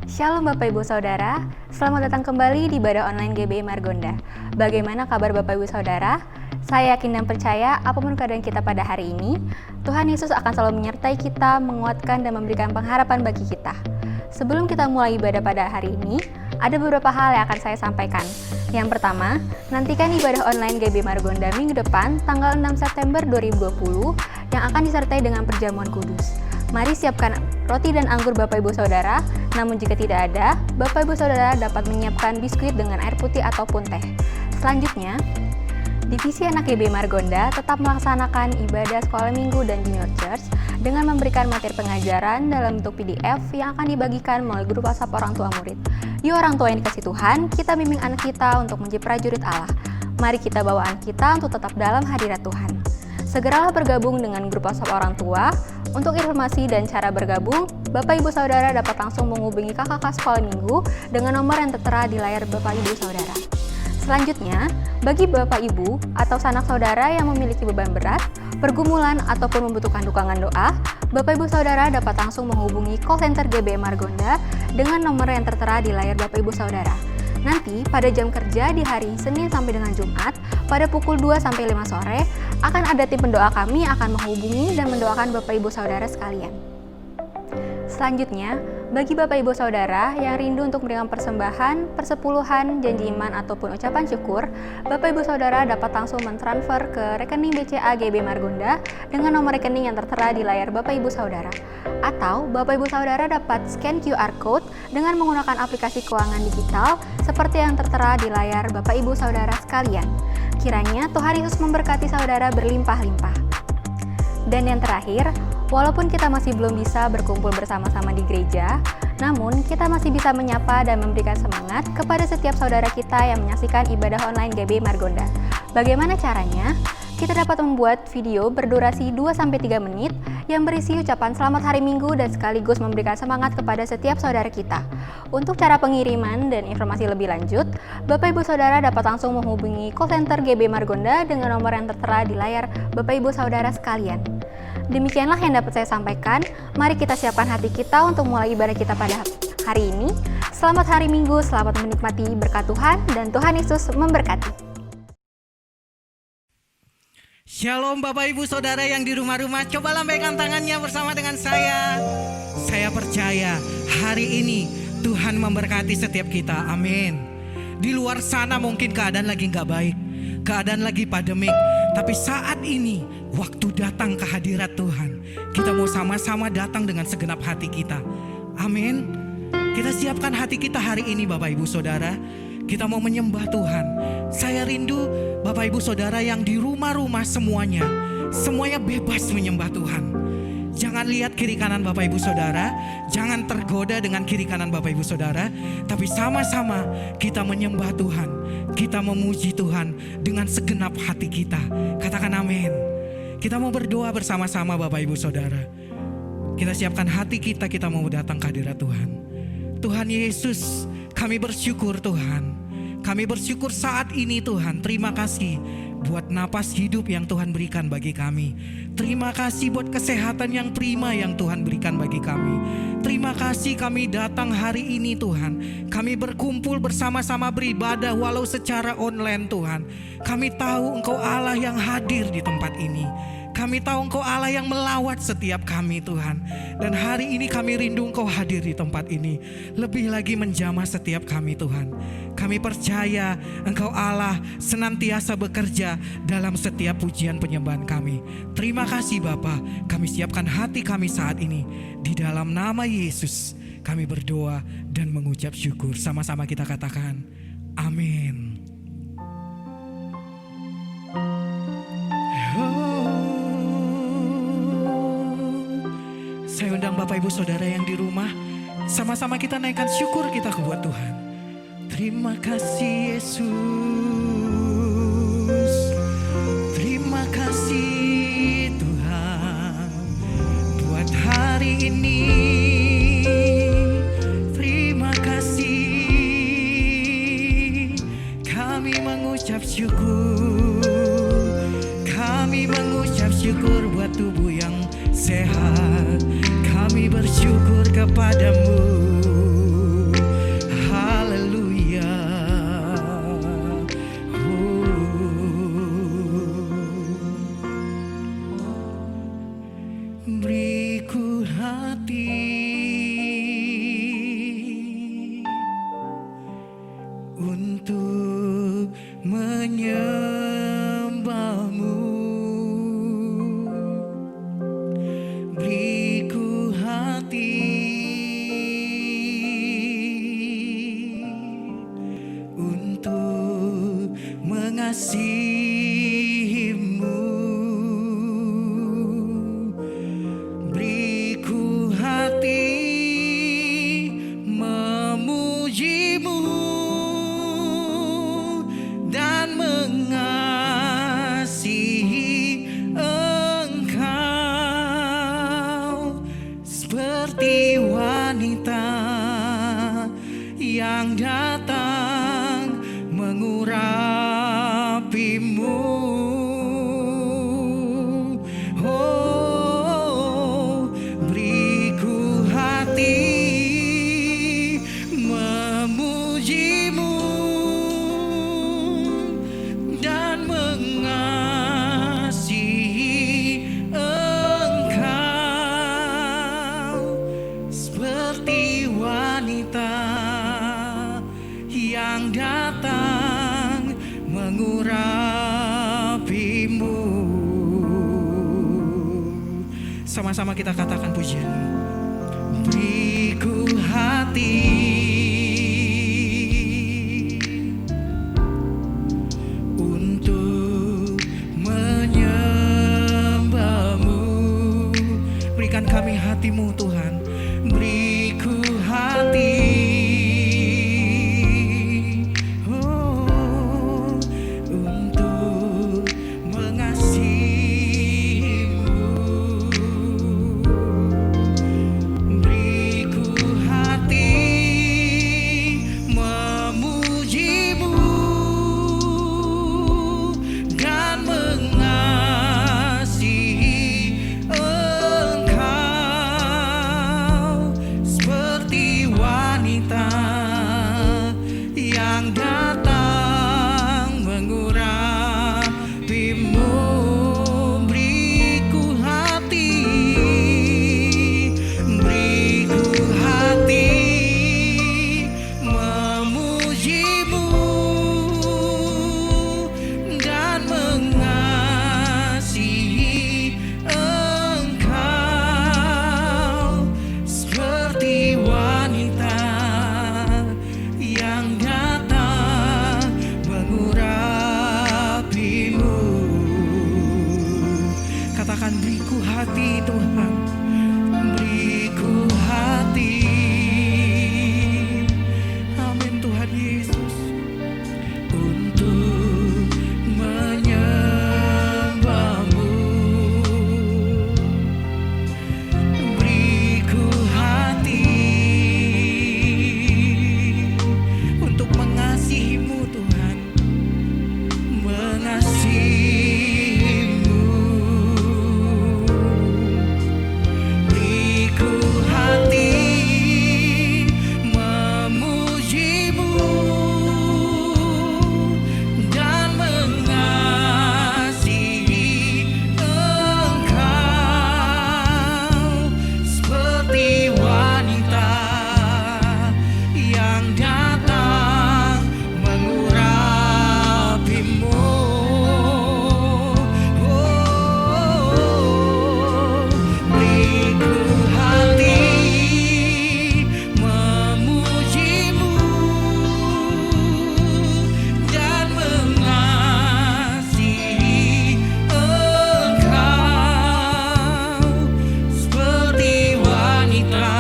Shalom Bapak Ibu Saudara, selamat datang kembali di ibadah online GBI Margonda. Bagaimana kabar Bapak Ibu Saudara? Saya yakin dan percaya apapun keadaan kita pada hari ini, Tuhan Yesus akan selalu menyertai kita, menguatkan dan memberikan pengharapan bagi kita. Sebelum kita mulai ibadah pada hari ini, ada beberapa hal yang akan saya sampaikan. Yang pertama, nantikan ibadah online GBI Margonda minggu depan tanggal 6 September 2020 yang akan disertai dengan perjamuan kudus. Mari siapkan roti dan anggur Bapak Ibu Saudara, namun jika tidak ada, Bapak Ibu Saudara dapat menyiapkan biskuit dengan air putih ataupun teh. Selanjutnya, Divisi Anak GBI Margonda tetap melaksanakan ibadah sekolah minggu dan junior church dengan memberikan materi pengajaran dalam bentuk PDF yang akan dibagikan melalui grup WhatsApp orang tua murid. Yuk orang tua yang dikasih Tuhan, kita bimbing anak kita untuk menjadi prajurit Allah. Mari kita bawa anak kita untuk tetap dalam hadirat Tuhan. Segeralah bergabung dengan grup WhatsApp orang tua. Untuk informasi dan cara bergabung, Bapak Ibu Saudara dapat langsung menghubungi kakak sekolah minggu dengan nomor yang tertera di layar Bapak Ibu Saudara. Selanjutnya, bagi Bapak Ibu atau sanak saudara yang memiliki beban berat, pergumulan ataupun membutuhkan dukungan doa, Bapak Ibu Saudara dapat langsung menghubungi call center GBI Margonda dengan nomor yang tertera di layar Bapak Ibu Saudara. Nanti pada jam kerja di hari Senin sampai dengan Jumat pada pukul 2 sampai 5 sore akan ada tim pendoa kami akan menghubungi dan mendoakan Bapak Ibu Saudara sekalian. Selanjutnya, bagi Bapak Ibu Saudara yang rindu untuk memberikan persembahan, persepuluhan, janji iman ataupun ucapan syukur, Bapak Ibu Saudara dapat langsung mentransfer ke rekening BCA GBI Margonda dengan nomor rekening yang tertera di layar Bapak Ibu Saudara. Atau Bapak Ibu Saudara dapat scan QR Code dengan menggunakan aplikasi keuangan digital seperti yang tertera di layar Bapak Ibu Saudara sekalian. Kiranya Tuhan Yesus memberkati saudara berlimpah-limpah. Dan yang terakhir, walaupun kita masih belum bisa berkumpul bersama-sama di gereja, namun kita masih bisa menyapa dan memberikan semangat kepada setiap saudara kita yang menyaksikan ibadah online GBI Margonda. Bagaimana caranya? Kita dapat membuat video berdurasi 2-3 menit yang berisi ucapan selamat hari Minggu dan sekaligus memberikan semangat kepada setiap saudara kita. Untuk cara pengiriman dan informasi lebih lanjut, Bapak Ibu Saudara dapat langsung menghubungi call center GBI Margonda dengan nomor yang tertera di layar Bapak Ibu Saudara sekalian. Demikianlah yang dapat saya sampaikan. Mari kita siapkan hati kita untuk mulai ibadah kita pada hari ini. Selamat hari Minggu, selamat menikmati berkat Tuhan, dan Tuhan Yesus memberkati. Shalom Bapak Ibu Saudara yang di rumah-rumah, coba lambaikan tangannya bersama dengan saya. Saya percaya hari ini Tuhan memberkati setiap kita, amin. Di luar sana mungkin keadaan lagi gak baik, keadaan lagi pandemik, tapi saat ini waktu datang ke hadirat Tuhan. Kita mau sama-sama datang dengan segenap hati kita, amin. Kita siapkan hati kita hari ini Bapak Ibu Saudara. Kita mau menyembah Tuhan. Saya rindu Bapak Ibu Saudara yang di rumah-rumah semuanya bebas menyembah Tuhan. Jangan lihat kiri kanan Bapak Ibu Saudara, jangan tergoda dengan kiri kanan Bapak Ibu Saudara, tapi sama-sama kita menyembah Tuhan. Kita memuji Tuhan dengan segenap hati kita. Katakan amin. Kita mau berdoa bersama-sama Bapak Ibu Saudara. Kita siapkan hati kita, kita mau datang ke hadirat Tuhan. Tuhan Yesus, kami bersyukur Tuhan. Kami bersyukur saat ini Tuhan. Terima kasih buat napas hidup yang Tuhan berikan bagi kami. Terima kasih buat kesehatan yang prima yang Tuhan berikan bagi kami. Terima kasih kami datang hari ini Tuhan. Kami berkumpul bersama-sama beribadah walau secara online Tuhan. Kami tahu Engkau Allah yang hadir di tempat ini. Kami tahu Engkau Allah yang melawat setiap kami Tuhan. Dan hari ini kami rindu Engkau hadir di tempat ini. Lebih lagi menjamah setiap kami Tuhan. Kami percaya Engkau Allah senantiasa bekerja dalam setiap pujian penyembahan kami. Terima kasih Bapa. Kami siapkan hati kami saat ini. Di dalam nama Yesus kami berdoa dan mengucap syukur. Sama-sama kita katakan amin. Saya undang Bapak Ibu Saudara yang di rumah, sama-sama kita naikkan syukur kita buat Tuhan. Terima kasih Yesus, terima kasih Tuhan buat hari ini. Terima kasih, kami mengucap syukur, kami mengucap syukur buat tubuh yang sehat. Kami bersyukur kepadamu. mengasihimu, beriku hati memujimu dan mengasihi Engkau seperti wanita yang datang mengurapimu. Oh, beriku hati memujimu dan mengasihi Engkau seperti wanita yang datang mengurapimu. Sama-sama kita katakan pujian. Beriku hati untuk menyembahmu. Berikan kami hatimu Tuhan. Beriku hati untuk mengasihimu. Beriku hati memujimu dan mengasihi Engkau seperti wanita yang datang mengurapimu. Beriku hati, beriku hati memujimu dan mengasihi Engkau seperti wanita yang datang mengurapimu. Katakan beriku hati Tuhan, beriku hati. Amin Tuhan Yesus. Untuk menyembahmu, beriku hati untuk mengasihimu Tuhan, mengasihimu. Beriku hati memujimu dan mengasihi Engkau seperti wanita yang datang mengurapimu. Oh, beriku hati memujimu dan mengasihi Engkau seperti wanita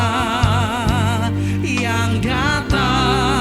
yang datang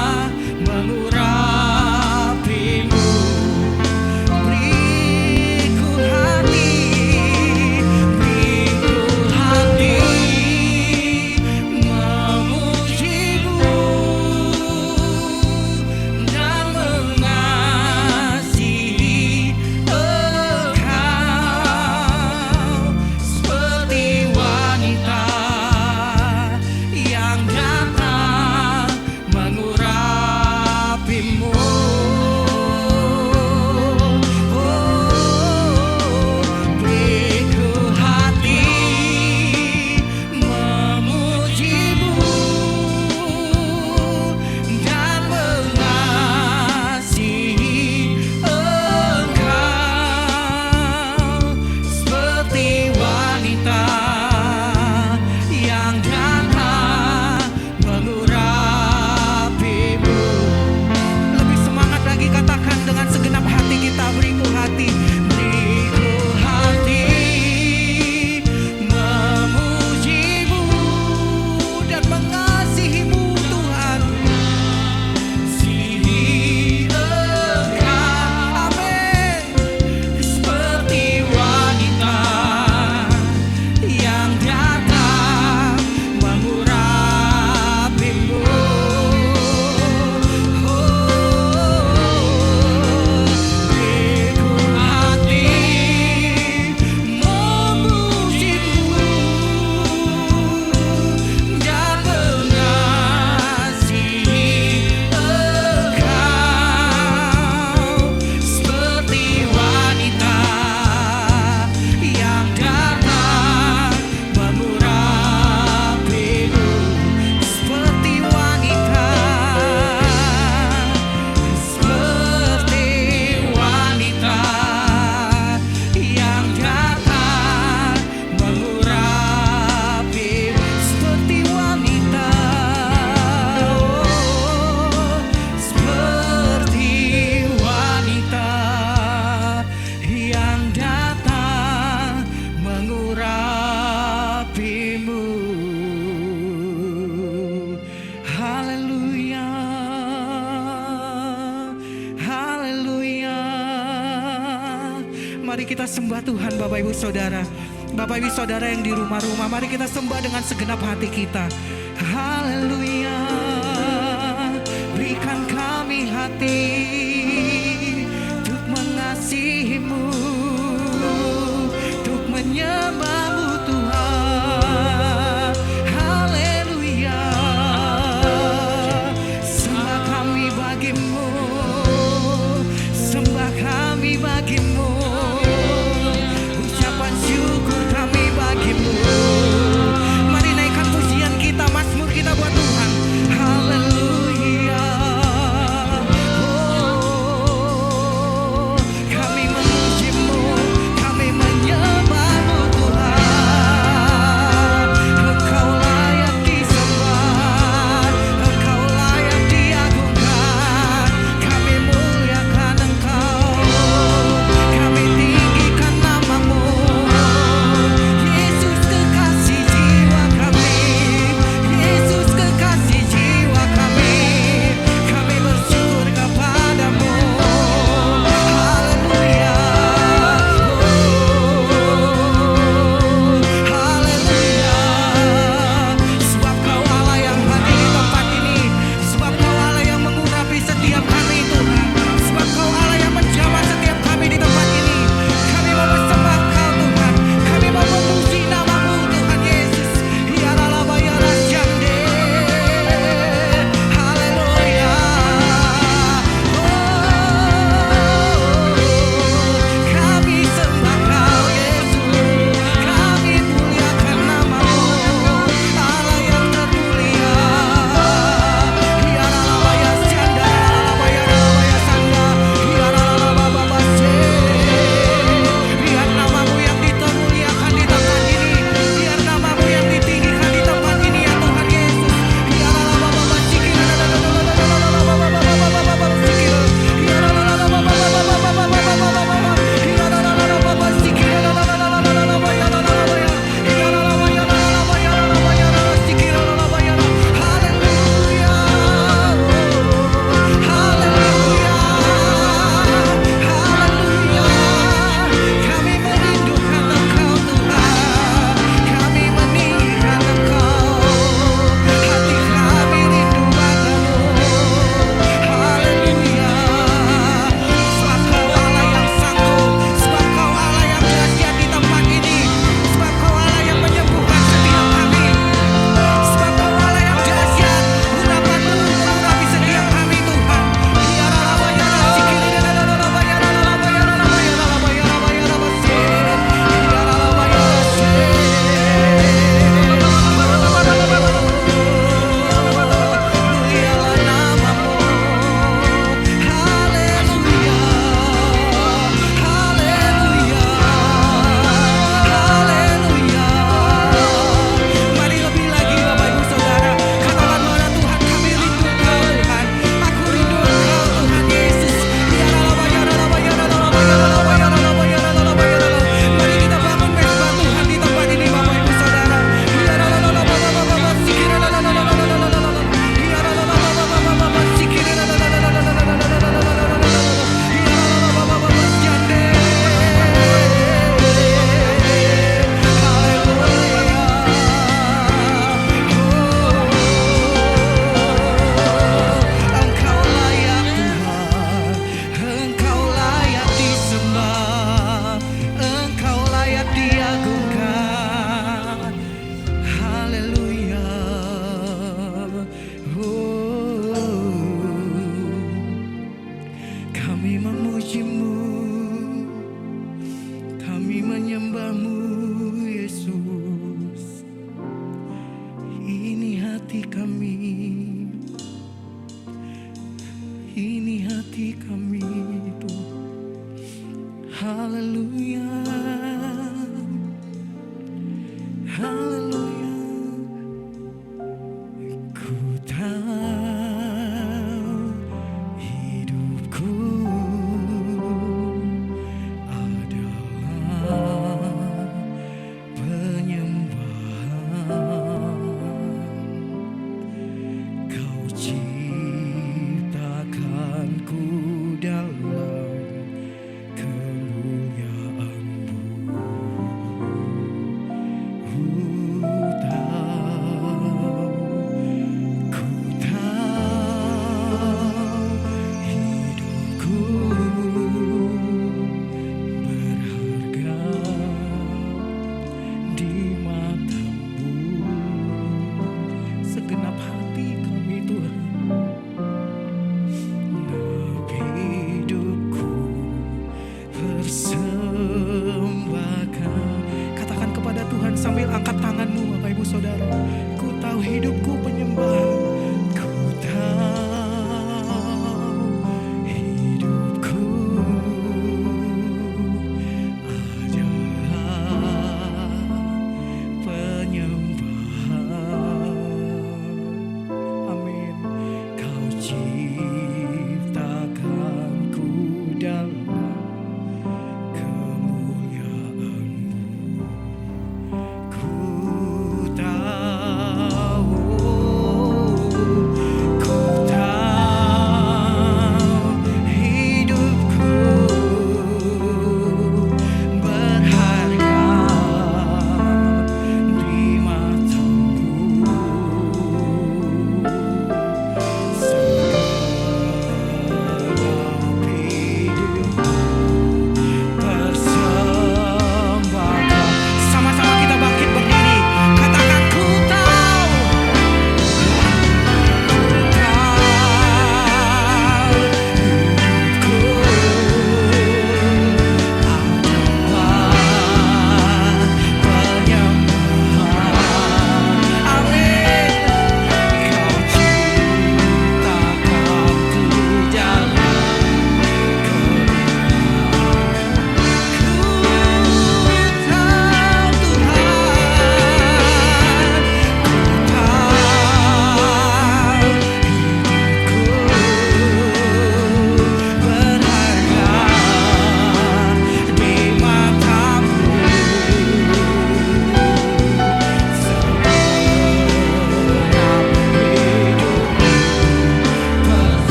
Haleluya, haleluya. Mari kita sembah Tuhan Bapak Ibu Saudara. Bapak Ibu Saudara yang di rumah-rumah, mari kita sembah dengan segenap hati kita. Haleluya. Berikan kami hati untuk mengasihi-Mu, untuk menyembah-Mu Tuhan. Haleluya. Sembah kami bagi-Mu, sembah kami bagi-Mu, ucapan syukur kami bagi-Mu. Mari naikkan pujian kita, mazmur kita buat Tuhan.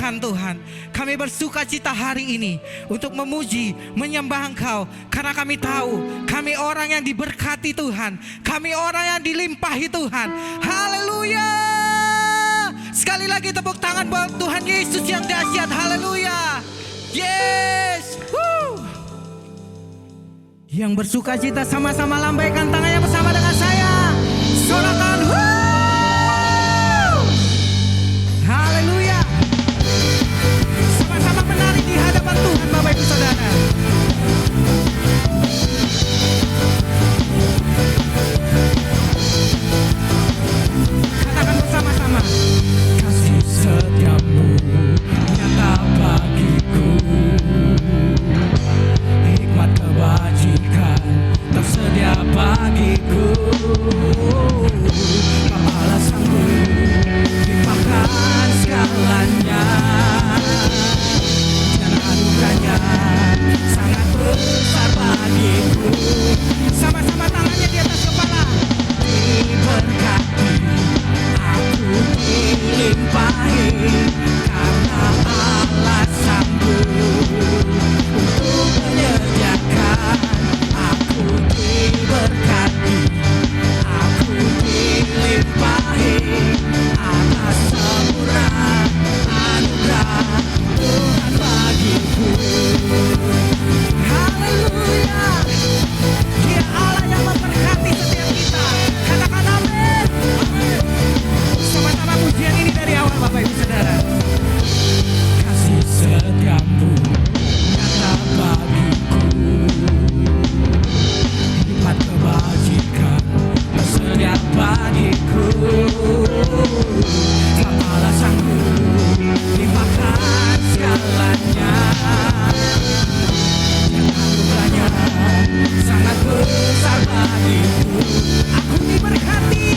memuliakan Tuhan. Kami bersuka cita hari ini untuk memuji, menyembah Engkau. Karena kami tahu kami orang yang diberkati Tuhan. Kami orang yang dilimpahi Tuhan. Haleluya. Sekali lagi tepuk tangan buat Tuhan Yesus yang dahsyat. Haleluya. Yes. Woo. Yang bersuka cita sama-sama lambaikan tangannya bersama dengan saya. Sorakan. Haleluya. Sama-sama menari di hadapan Tuhan Bapak Ibu Saudara. Katakan bersama-sama. Kasih setiamu nyata bagiku, hikmat kebajikan tersedia bagiku. Kau alasanku limpahkan segalanya, dan anugerahnya sangat besar bagiku. Sama-sama tangannya di atas kepala. Diberkati, aku dilimpahi, karena alasanku untuk menyediakan. Aku diberkati, aku dilimpahi atas sempurna anugerah Tuhan bagiku. Haleluya. Dia Allah yang memberkati setiap kita. Katakan amin. Sama-sama pujian ini dari awal Bapak Ibu Saudara. Kasih setiamu nyata bagiku, hikmat kebajikan tersedia bagiku. Kau alasanku limpahkan segalanya, dan anugerahnya sangat besar bagiku. Aku diberkati,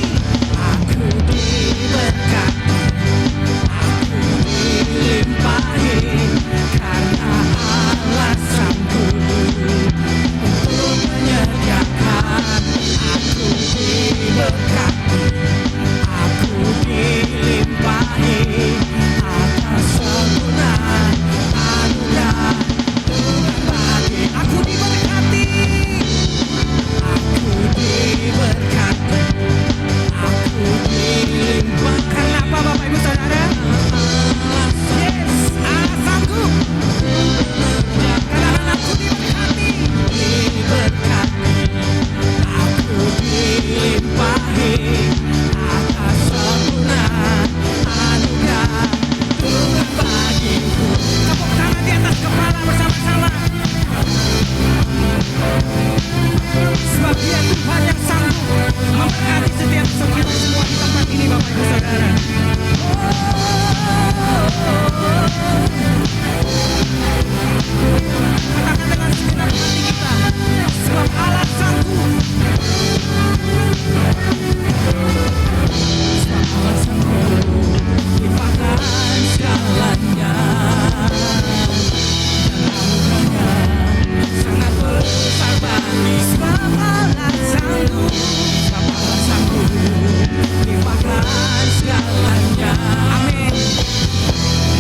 aku diberkati, aku dilimpahi, karena alasanku untuk menyediakan. Aku diberkati, aku dilimpahi atas sempurna anugerah Tuhan bagi. Aku diberkati, aku diberkati, aku dilimpahi. Karena apa Bapak Ibu Saudara? Yes, alasanku. Katakan aku diberkati, diberkati, aku dilimpahi atas sempurna anugerah Tuhan bagiku. Tepuk tangan di atas kepala bersama-sama. Sebab Dia Tuhan yang sanggup memberkati setiap kita semua di tempat ini Bapak Ibu Saudara. Katakan dengan segenap hati kita, sebab Allah sanggup. Sebab Allah sanggup limpahkan segalanya, dan anugerahnya sangat besar bagi. Sebab Allah sanggup, sebab Allah sanggup limpahkan segalanya. Amin.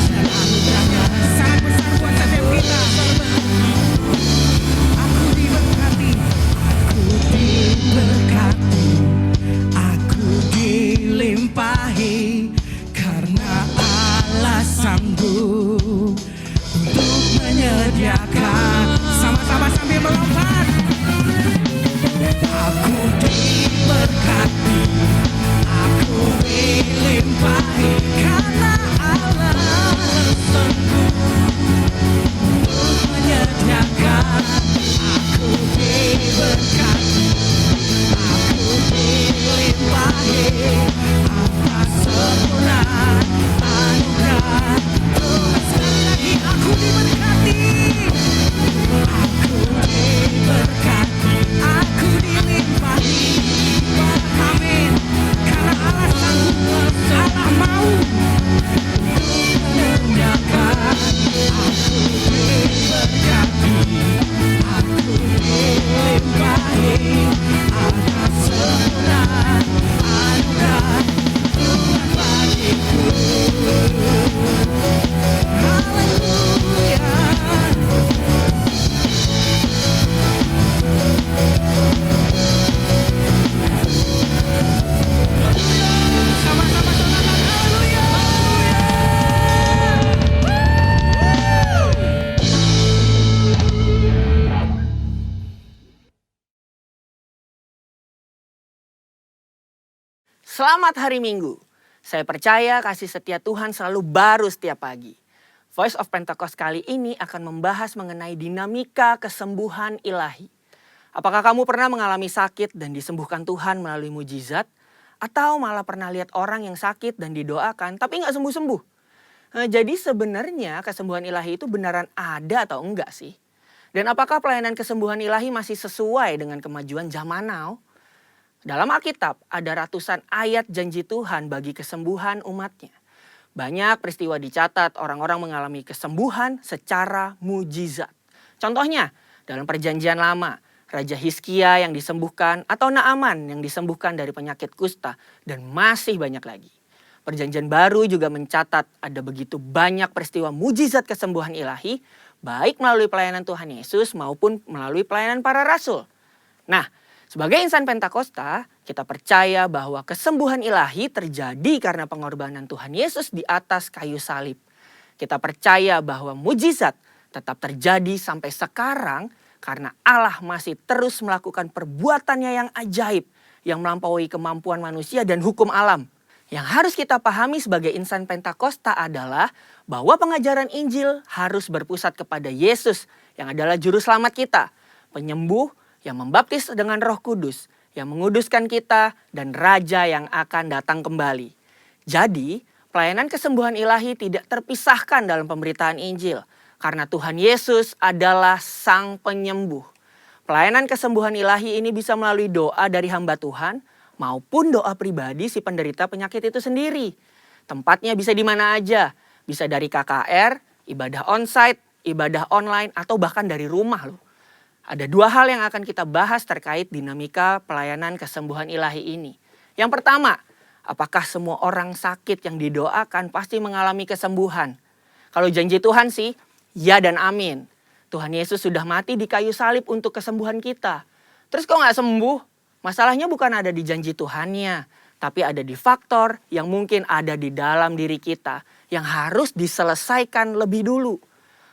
Dan anugerahnya sangat besar buat setiap kita. Aku diberkati, aku diberkati, aku dilimpahi, karena Allah sanggup untuk menyediakan. Sama-sama sambil melompat. Aku diberkati, aku dilimpahi, karena Allah sanggup untuk menyediakan. Aku diberkati, aku dilimpahi atas sempurna anugerah Tuhan. Selamat hari Minggu. Saya percaya kasih setia Tuhan selalu baru setiap pagi. Voice of Pentecost kali ini akan membahas mengenai dinamika kesembuhan ilahi. Apakah kamu pernah mengalami sakit dan disembuhkan Tuhan melalui mujizat? Atau malah pernah lihat orang yang sakit dan didoakan tapi nggak sembuh-sembuh? Jadi sebenarnya kesembuhan ilahi itu beneran ada atau enggak sih? Dan apakah pelayanan kesembuhan ilahi masih sesuai dengan kemajuan zaman now? Dalam Alkitab ada ratusan ayat janji Tuhan bagi kesembuhan umatnya. Banyak peristiwa dicatat orang-orang mengalami kesembuhan secara mujizat. Contohnya dalam perjanjian lama, Raja Hizkia yang disembuhkan atau Naaman yang disembuhkan dari penyakit kusta dan masih banyak lagi. Perjanjian baru juga mencatat ada begitu banyak peristiwa mujizat kesembuhan ilahi baik melalui pelayanan Tuhan Yesus maupun melalui pelayanan para rasul. Nah, sebagai insan Pentakosta, kita percaya bahwa kesembuhan ilahi terjadi karena pengorbanan Tuhan Yesus di atas kayu salib. Kita percaya bahwa mujizat tetap terjadi sampai sekarang karena Allah masih terus melakukan perbuatannya yang ajaib yang melampaui kemampuan manusia dan hukum alam. Yang harus kita pahami sebagai insan Pentakosta adalah bahwa pengajaran Injil harus berpusat kepada Yesus yang adalah juru selamat kita, penyembuh, yang membaptis dengan Roh Kudus, yang menguduskan kita, dan Raja yang akan datang kembali. Jadi, pelayanan kesembuhan ilahi tidak terpisahkan dalam pemberitaan Injil, karena Tuhan Yesus adalah Sang Penyembuh. Pelayanan kesembuhan ilahi ini bisa melalui doa dari hamba Tuhan, maupun doa pribadi si penderita penyakit itu sendiri. Tempatnya bisa di mana aja, bisa dari KKR, ibadah onsite, ibadah online, atau bahkan dari rumah loh. Ada dua hal yang akan kita bahas terkait dinamika pelayanan kesembuhan ilahi ini. Yang pertama, apakah semua orang sakit yang didoakan pasti mengalami kesembuhan? Kalau janji Tuhan sih, ya dan amin. Tuhan Yesus sudah mati di kayu salib untuk kesembuhan kita. Terus kok nggak sembuh? Masalahnya bukan ada di janji Tuhannya, tapi ada di faktor yang mungkin ada di dalam diri kita yang harus diselesaikan lebih dulu.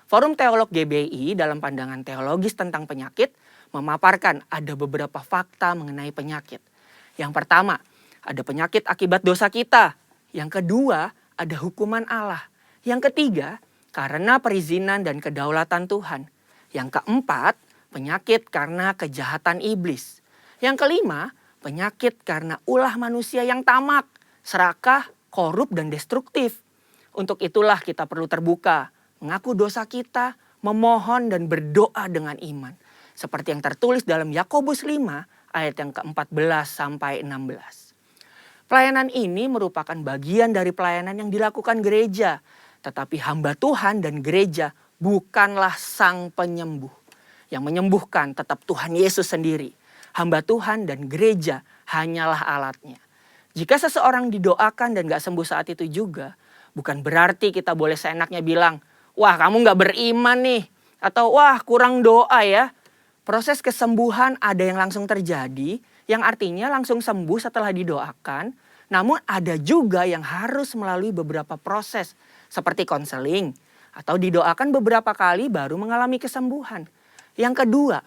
Forum Teolog GBI dalam pandangan teologis tentang penyakit memaparkan ada beberapa fakta mengenai penyakit. Yang pertama, ada penyakit akibat dosa kita. Yang kedua, ada hukuman Allah. Yang ketiga, karena perizinan dan kedaulatan Tuhan. Yang keempat, penyakit karena kejahatan iblis. Yang kelima, penyakit karena ulah manusia yang tamak, serakah, korup, dan destruktif. Untuk itulah kita perlu terbuka, mengaku dosa kita, memohon dan berdoa dengan iman. Seperti yang tertulis dalam Yakobus 5 ayat yang ke-14 sampai 16. Pelayanan ini merupakan bagian dari pelayanan yang dilakukan gereja. Tetapi hamba Tuhan dan gereja bukanlah Sang Penyembuh. Yang menyembuhkan tetap Tuhan Yesus sendiri. Hamba Tuhan dan gereja hanyalah alatnya. Jika seseorang didoakan dan gak sembuh saat itu juga, bukan berarti kita boleh seenaknya bilang, wah kamu gak beriman nih. Atau wah kurang doa ya. Proses kesembuhan ada yang langsung terjadi. Yang artinya langsung sembuh setelah didoakan. Namun ada juga yang harus melalui beberapa proses. Seperti konseling. Atau didoakan beberapa kali baru mengalami kesembuhan. Yang kedua,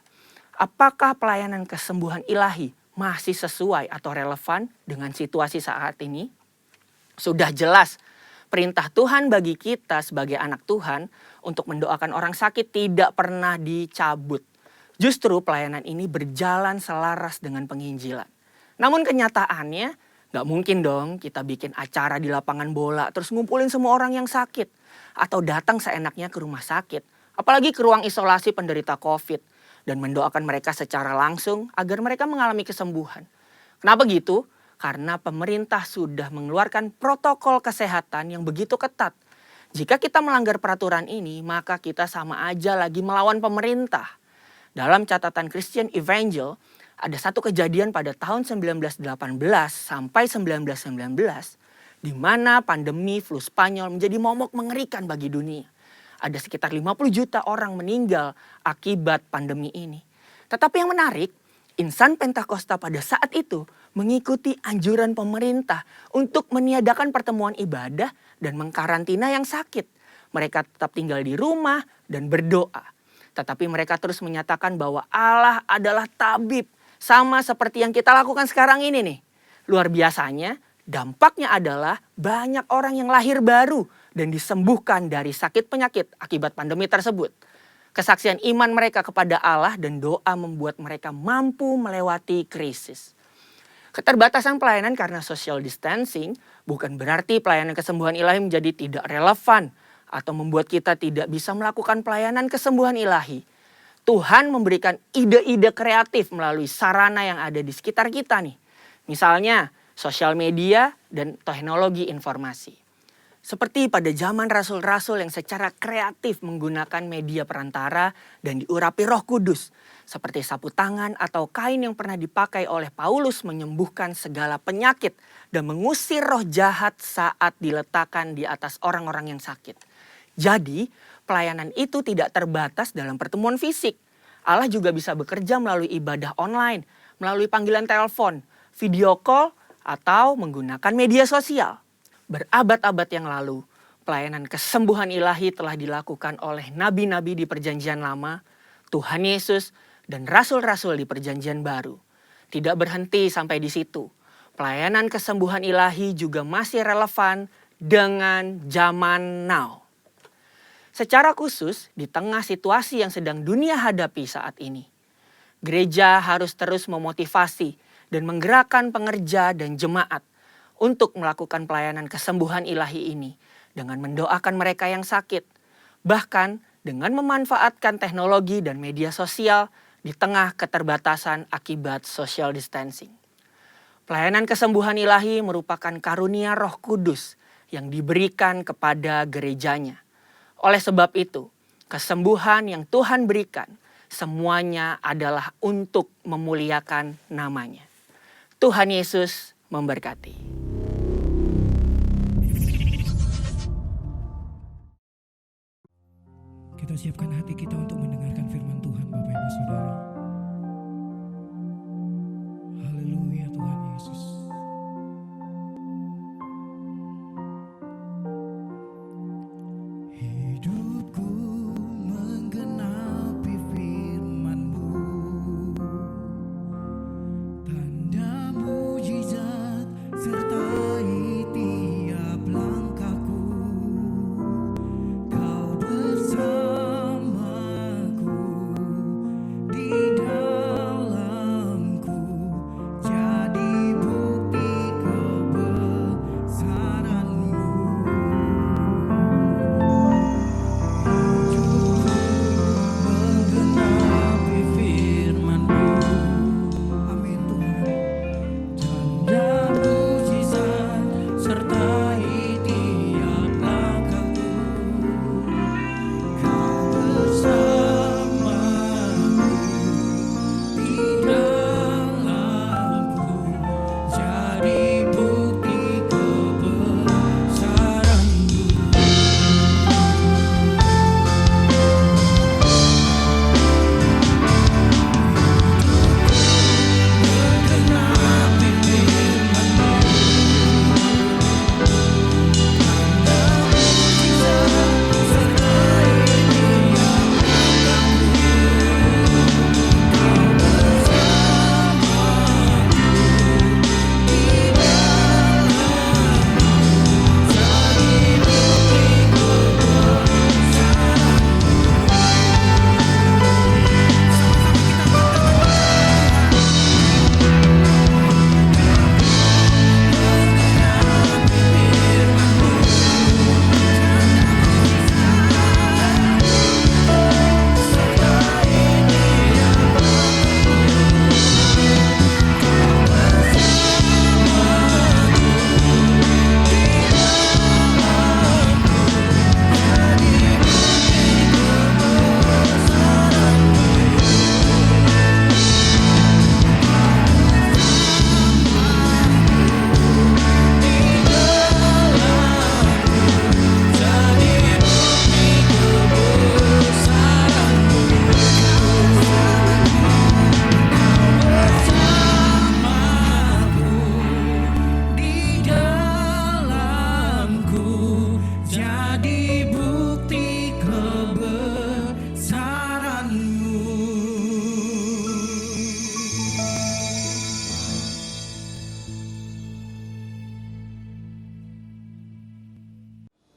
apakah pelayanan kesembuhan ilahi masih sesuai atau relevan dengan situasi saat ini? Sudah jelas. Perintah Tuhan bagi kita sebagai anak Tuhan untuk mendoakan orang sakit tidak pernah dicabut. Justru pelayanan ini berjalan selaras dengan penginjilan. Namun kenyataannya gak mungkin dong kita bikin acara di lapangan bola terus ngumpulin semua orang yang sakit. Atau datang seenaknya ke rumah sakit. Apalagi ke ruang isolasi penderita COVID. Dan mendoakan mereka secara langsung agar mereka mengalami kesembuhan. Kenapa gitu? Karena pemerintah sudah mengeluarkan protokol kesehatan yang begitu ketat. Jika kita melanggar peraturan ini, maka kita sama aja lagi melawan pemerintah. Dalam catatan Christian Evangel, ada satu kejadian pada tahun 1918 sampai 1919, di mana pandemi flu Spanyol menjadi momok mengerikan bagi dunia. Ada sekitar 50 juta orang meninggal akibat pandemi ini. Tetapi yang menarik, insan Pentakosta pada saat itu mengikuti anjuran pemerintah untuk meniadakan pertemuan ibadah dan mengkarantina yang sakit. Mereka tetap tinggal di rumah dan berdoa. Tetapi mereka terus menyatakan bahwa Allah adalah tabib. Sama seperti yang kita lakukan sekarang ini nih. Luar biasanya Dampaknya adalah banyak orang yang lahir baru dan disembuhkan dari sakit penyakit akibat pandemi tersebut. Kesaksian iman mereka kepada Allah dan doa membuat mereka mampu melewati krisis. Keterbatasan pelayanan karena social distancing bukan berarti pelayanan kesembuhan ilahi menjadi tidak relevan atau membuat kita tidak bisa melakukan pelayanan kesembuhan ilahi. Tuhan memberikan ide-ide kreatif melalui sarana yang ada di sekitar kita nih. Misalnya sosial media dan teknologi informasi. Seperti pada zaman rasul-rasul yang secara kreatif menggunakan media perantara dan diurapi Roh Kudus. Seperti sapu tangan atau kain yang pernah dipakai oleh Paulus menyembuhkan segala penyakit dan mengusir roh jahat saat diletakkan di atas orang-orang yang sakit. Jadi, pelayanan itu tidak terbatas dalam pertemuan fisik. Allah juga bisa bekerja melalui ibadah online, melalui panggilan telepon, video call, atau menggunakan media sosial. Berabad-abad yang lalu, pelayanan kesembuhan ilahi telah dilakukan oleh nabi-nabi di Perjanjian Lama, Tuhan Yesus, dan rasul-rasul di Perjanjian Baru. Tidak berhenti sampai di situ. Pelayanan kesembuhan ilahi juga masih relevan dengan zaman now. Secara khusus, di tengah situasi yang sedang dunia hadapi saat ini, gereja harus terus memotivasi dan menggerakkan pengerja dan jemaat untuk melakukan pelayanan kesembuhan ilahi ini dengan mendoakan mereka yang sakit, bahkan dengan memanfaatkan teknologi dan media sosial di tengah keterbatasan akibat social distancing. Pelayanan kesembuhan ilahi merupakan karunia Roh Kudus yang diberikan kepada gerejanya. Oleh sebab itu, kesembuhan yang Tuhan berikan semuanya adalah untuk memuliakan namanya. Tuhan Yesus memberkati. Kita siapkan hati kita untuk mendengarkan firman Tuhan, Bapak Ibu Saudara. Haleluya Tuhan Yesus. Hidupku menggenapi firman-Mu, tanda mujizat sertai tiap langkahku. Kau bersamaku di dalamku, jadi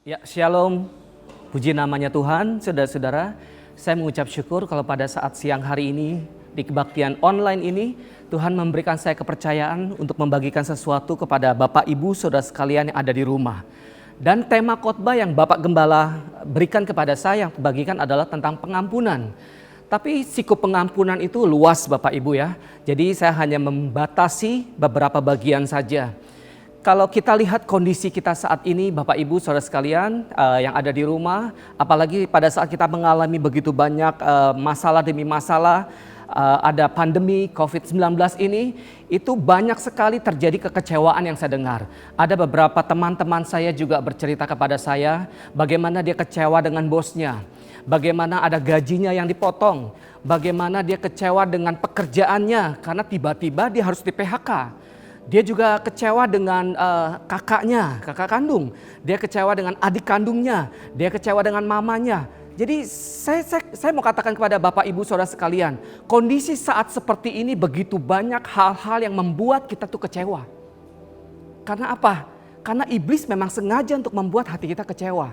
Ya, shalom. Puji namanya Tuhan, saudara-saudara. Saya mengucap syukur kalau pada saat siang hari ini di kebaktian online ini Tuhan memberikan saya kepercayaan untuk membagikan sesuatu kepada Bapak Ibu saudara sekalian yang ada di rumah. Dan tema khotbah yang Bapak Gembala berikan kepada saya yang bagikan adalah tentang pengampunan. Tapi sikap pengampunan itu luas Bapak Ibu ya. Jadi saya hanya membatasi beberapa bagian saja. Kalau kita lihat kondisi kita saat ini Bapak Ibu saudara sekalian yang ada di rumah, apalagi pada saat kita mengalami begitu banyak masalah demi masalah, ada pandemi COVID-19 ini, itu banyak sekali terjadi kekecewaan yang saya dengar. Ada beberapa teman-teman saya juga bercerita kepada saya bagaimana dia kecewa dengan bosnya, bagaimana ada gajinya yang dipotong, bagaimana dia kecewa dengan pekerjaannya karena tiba-tiba dia harus di PHK. Dia juga kecewa dengan kakak kandung. Dia kecewa dengan adik kandungnya. Dia kecewa dengan mamanya. Jadi saya mau katakan kepada Bapak Ibu Saudara sekalian, kondisi saat seperti ini begitu banyak hal-hal yang membuat kita tuh kecewa. Karena apa? Karena iblis memang sengaja untuk membuat hati kita kecewa.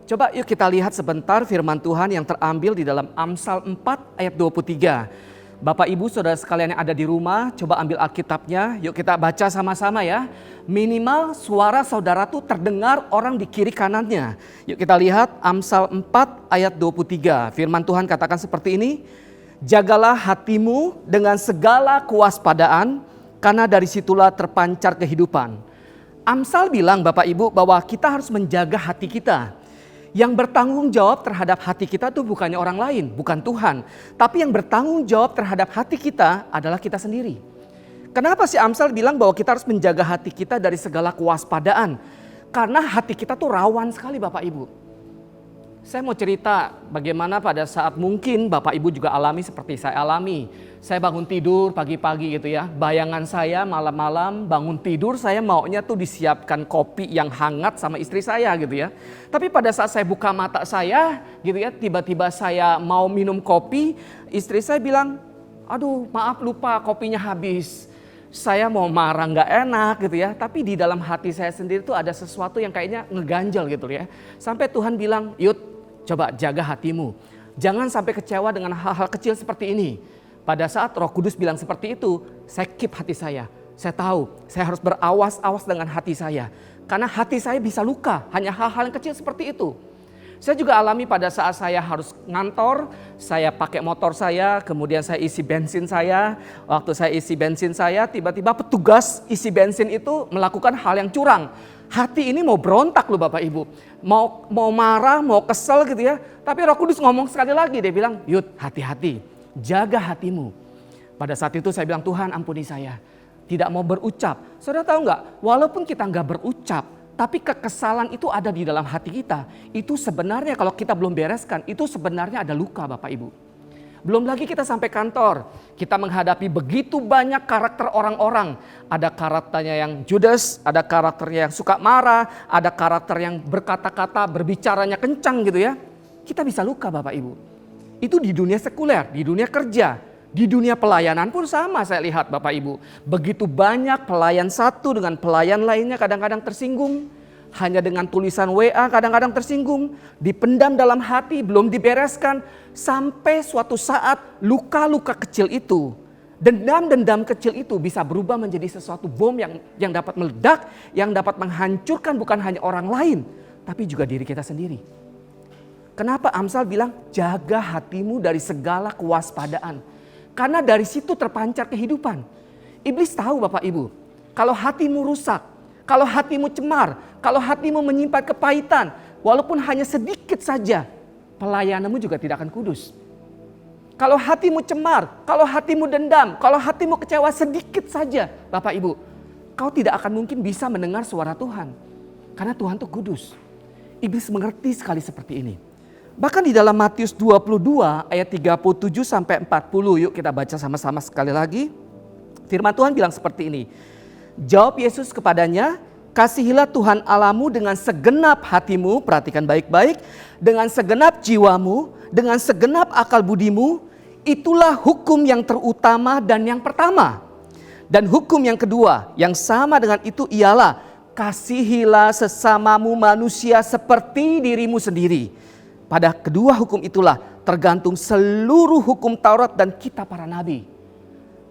Coba yuk kita lihat sebentar firman Tuhan yang terambil di dalam Amsal 4 ayat 23. Bapak Ibu Saudara sekalian yang ada di rumah, coba ambil Alkitabnya, yuk kita baca sama-sama ya. Minimal suara saudara tuh terdengar orang di kiri kanannya. Yuk kita lihat Amsal 4 ayat 23. Firman Tuhan katakan seperti ini. Jagalah hatimu dengan segala kewaspadaan, karena dari situlah terpancar kehidupan. Amsal bilang Bapak Ibu bahwa kita harus menjaga hati kita. Yang bertanggung jawab terhadap hati kita itu bukannya orang lain, bukan Tuhan. Tapi yang bertanggung jawab terhadap hati kita adalah kita sendiri. Kenapa sih Amsal bilang bahwa kita harus menjaga hati kita dari segala kewaspadaan? Karena hati kita tuh rawan sekali Bapak Ibu. Saya mau cerita bagaimana pada saat mungkin Bapak Ibu juga alami seperti saya alami. Saya bangun tidur pagi-pagi gitu ya. Bayangan saya malam-malam bangun tidur saya maunya tuh disiapkan kopi yang hangat sama istri saya gitu ya. Tapi pada saat saya buka mata saya gitu ya, tiba-tiba saya mau minum kopi, istri saya bilang, aduh maaf lupa kopinya habis. Saya mau marah nggak enak gitu ya, tapi di dalam hati saya sendiri tuh ada sesuatu yang kayaknya ngeganjel gitu ya. Sampai Tuhan bilang, Yud coba jaga hatimu. Jangan sampai kecewa dengan hal-hal kecil seperti ini. Pada saat Roh Kudus bilang seperti itu, saya keep hati saya. Saya tahu saya harus berawas-awas dengan hati saya. Karena hati saya bisa luka, hanya hal-hal yang kecil seperti itu. Saya juga alami pada saat saya harus ngantor, saya pakai motor saya, kemudian saya isi bensin saya. Waktu saya isi bensin saya, tiba-tiba petugas isi bensin itu melakukan hal yang curang. Hati ini mau berontak loh Bapak Ibu. Mau marah, mau kesel gitu ya. Tapi Roh Kudus ngomong sekali lagi, dia bilang, Yud hati-hati, jaga hatimu. Pada saat itu saya bilang, Tuhan ampuni saya. Tidak mau berucap. Saudara tahu nggak, walaupun kita nggak berucap, tapi kekesalan itu ada di dalam hati kita. Itu sebenarnya kalau kita belum bereskan, itu sebenarnya ada luka Bapak Ibu. Belum lagi kita sampai kantor, kita menghadapi begitu banyak karakter orang-orang. Ada karakternya yang judes, ada karakternya yang suka marah, ada karakter yang berkata-kata, berbicaranya kencang gitu ya. Kita bisa luka Bapak Ibu. Itu di dunia sekuler, di dunia kerja, di dunia pelayanan pun sama saya lihat Bapak Ibu. Begitu banyak pelayan satu dengan pelayan lainnya kadang-kadang tersinggung. Hanya dengan tulisan WA kadang-kadang tersinggung, dipendam dalam hati, belum dibereskan. Sampai suatu saat luka-luka kecil itu, dendam-dendam kecil itu bisa berubah menjadi sesuatu bom yang dapat meledak, yang dapat menghancurkan bukan hanya orang lain, tapi juga diri kita sendiri. Kenapa Amsal bilang jaga hatimu dari segala kewaspadaan? Karena dari situ terpancar kehidupan. Iblis tahu Bapak Ibu, kalau hatimu rusak, kalau hatimu cemar, kalau hatimu menyimpan kepahitan, walaupun hanya sedikit saja, pelayananmu juga tidak akan kudus. Kalau hatimu cemar, kalau hatimu dendam, kalau hatimu kecewa sedikit saja, Bapak Ibu, kau tidak akan mungkin bisa mendengar suara Tuhan. Karena Tuhan itu kudus. Iblis mengerti sekali seperti ini. Bahkan di dalam Matius 22 ayat 37 sampai 40, yuk kita baca sama-sama sekali lagi. Firman Tuhan bilang seperti ini. Jawab Yesus kepadanya, kasihilah Tuhan Allahmu dengan segenap hatimu, perhatikan baik-baik, dengan segenap jiwamu, dengan segenap akal budimu, itulah hukum yang terutama dan yang pertama. Dan hukum yang kedua yang sama dengan itu ialah, kasihilah sesamamu manusia seperti dirimu sendiri. Pada kedua hukum itulah tergantung seluruh hukum Taurat dan kitab para nabi.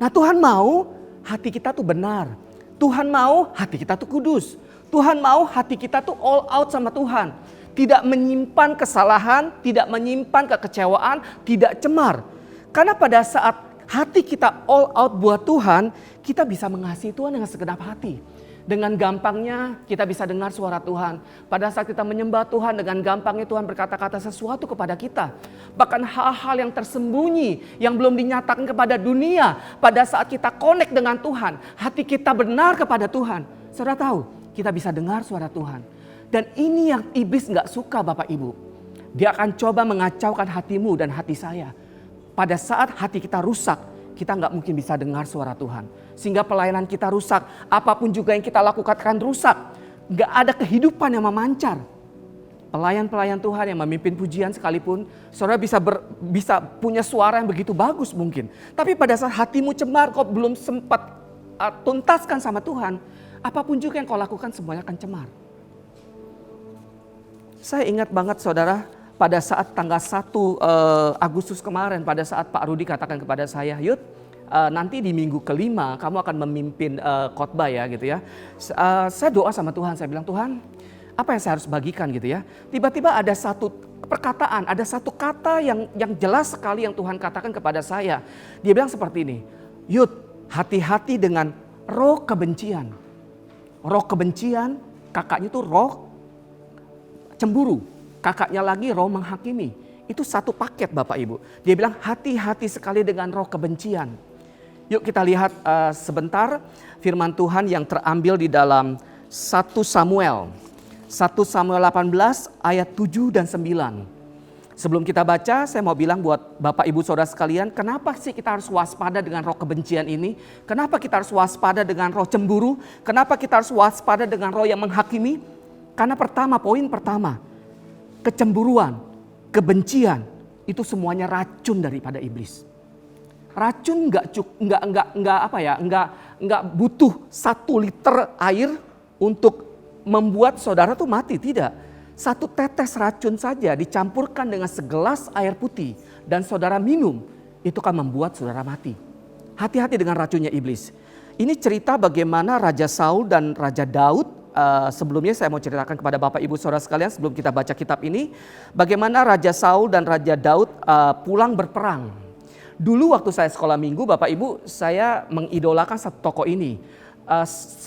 Nah, Tuhan mau hati kita tuh benar. Tuhan mau hati kita tuh kudus. Tuhan mau hati kita tuh all out sama Tuhan. Tidak menyimpan kesalahan, tidak menyimpan kekecewaan, tidak cemar. Karena pada saat hati kita all out buat Tuhan, kita bisa mengasihi Tuhan dengan segenap hati. Dengan gampangnya kita bisa dengar suara Tuhan. Pada saat kita menyembah Tuhan, dengan gampangnya Tuhan berkata-kata sesuatu kepada kita. Bahkan hal-hal yang tersembunyi, yang belum dinyatakan kepada dunia. Pada saat kita connect dengan Tuhan, hati kita benar kepada Tuhan. Saudara tahu, kita bisa dengar suara Tuhan. Dan ini yang iblis gak suka Bapak Ibu. Dia akan coba mengacaukan hatimu dan hati saya. Pada saat hati kita rusak, kita nggak mungkin bisa dengar suara Tuhan. Sehingga pelayanan kita rusak. Apapun juga yang kita lakukan akan rusak. Nggak ada kehidupan yang memancar. Pelayan-pelayan Tuhan yang memimpin pujian sekalipun, saudara bisa punya suara yang begitu bagus mungkin. Tapi pada saat hatimu cemar, kau belum sempat tuntaskan sama Tuhan, apapun juga yang kau lakukan semuanya akan cemar. Saya ingat banget saudara, pada saat tanggal 1 Agustus kemarin, pada saat Pak Rudi katakan kepada saya, Yud, nanti di minggu kelima kamu akan memimpin khotbah ya gitu ya. Saya doa sama Tuhan, saya bilang Tuhan, apa yang saya harus bagikan gitu ya. Tiba-tiba ada satu perkataan, ada satu kata yang jelas sekali yang Tuhan katakan kepada saya. Dia bilang seperti ini, Yud, hati-hati dengan roh kebencian. Roh kebencian, kakaknya itu roh cemburu. Kakaknya lagi roh menghakimi. Itu satu paket Bapak Ibu. Dia bilang hati-hati sekali dengan roh kebencian. Yuk kita lihat sebentar firman Tuhan yang terambil di dalam 1 Samuel. 1 Samuel 18 ayat 7 dan 9. Sebelum kita baca, saya mau bilang buat Bapak Ibu Saudara sekalian, kenapa sih kita harus waspada dengan roh kebencian ini? Kenapa kita harus waspada dengan roh cemburu? Kenapa kita harus waspada dengan roh yang menghakimi? Karena poin pertama, kecemburuan, kebencian itu semuanya racun daripada iblis. Racun nggak butuh 1 liter air untuk membuat saudara tuh mati, tidak. 1 tetes racun saja dicampurkan dengan segelas air putih dan saudara minum, itu akan membuat saudara mati. Hati-hati dengan racunnya iblis. Ini cerita bagaimana Raja Saul dan Raja Daud. Sebelumnya saya mau ceritakan kepada Bapak Ibu Saudara sekalian sebelum kita baca kitab ini. Bagaimana Raja Saul dan Raja Daud pulang berperang. Dulu waktu saya sekolah minggu Bapak Ibu, saya mengidolakan satu tokoh ini.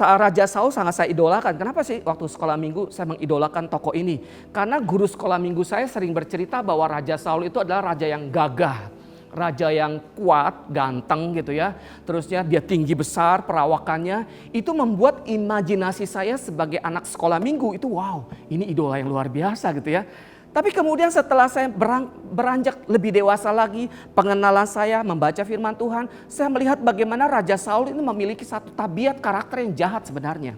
Raja Saul sangat saya idolakan. Kenapa sih waktu sekolah minggu saya mengidolakan tokoh ini? Karena guru sekolah minggu saya sering bercerita bahwa Raja Saul itu adalah raja yang gagah. Raja yang kuat, ganteng gitu ya. Terusnya dia tinggi besar, perawakannya. Itu membuat imajinasi saya sebagai anak sekolah minggu itu wow, ini idola yang luar biasa gitu ya. Tapi kemudian setelah saya beranjak lebih dewasa lagi, pengenalan saya membaca firman Tuhan, saya melihat bagaimana Raja Saul ini memiliki satu tabiat karakter yang jahat sebenarnya.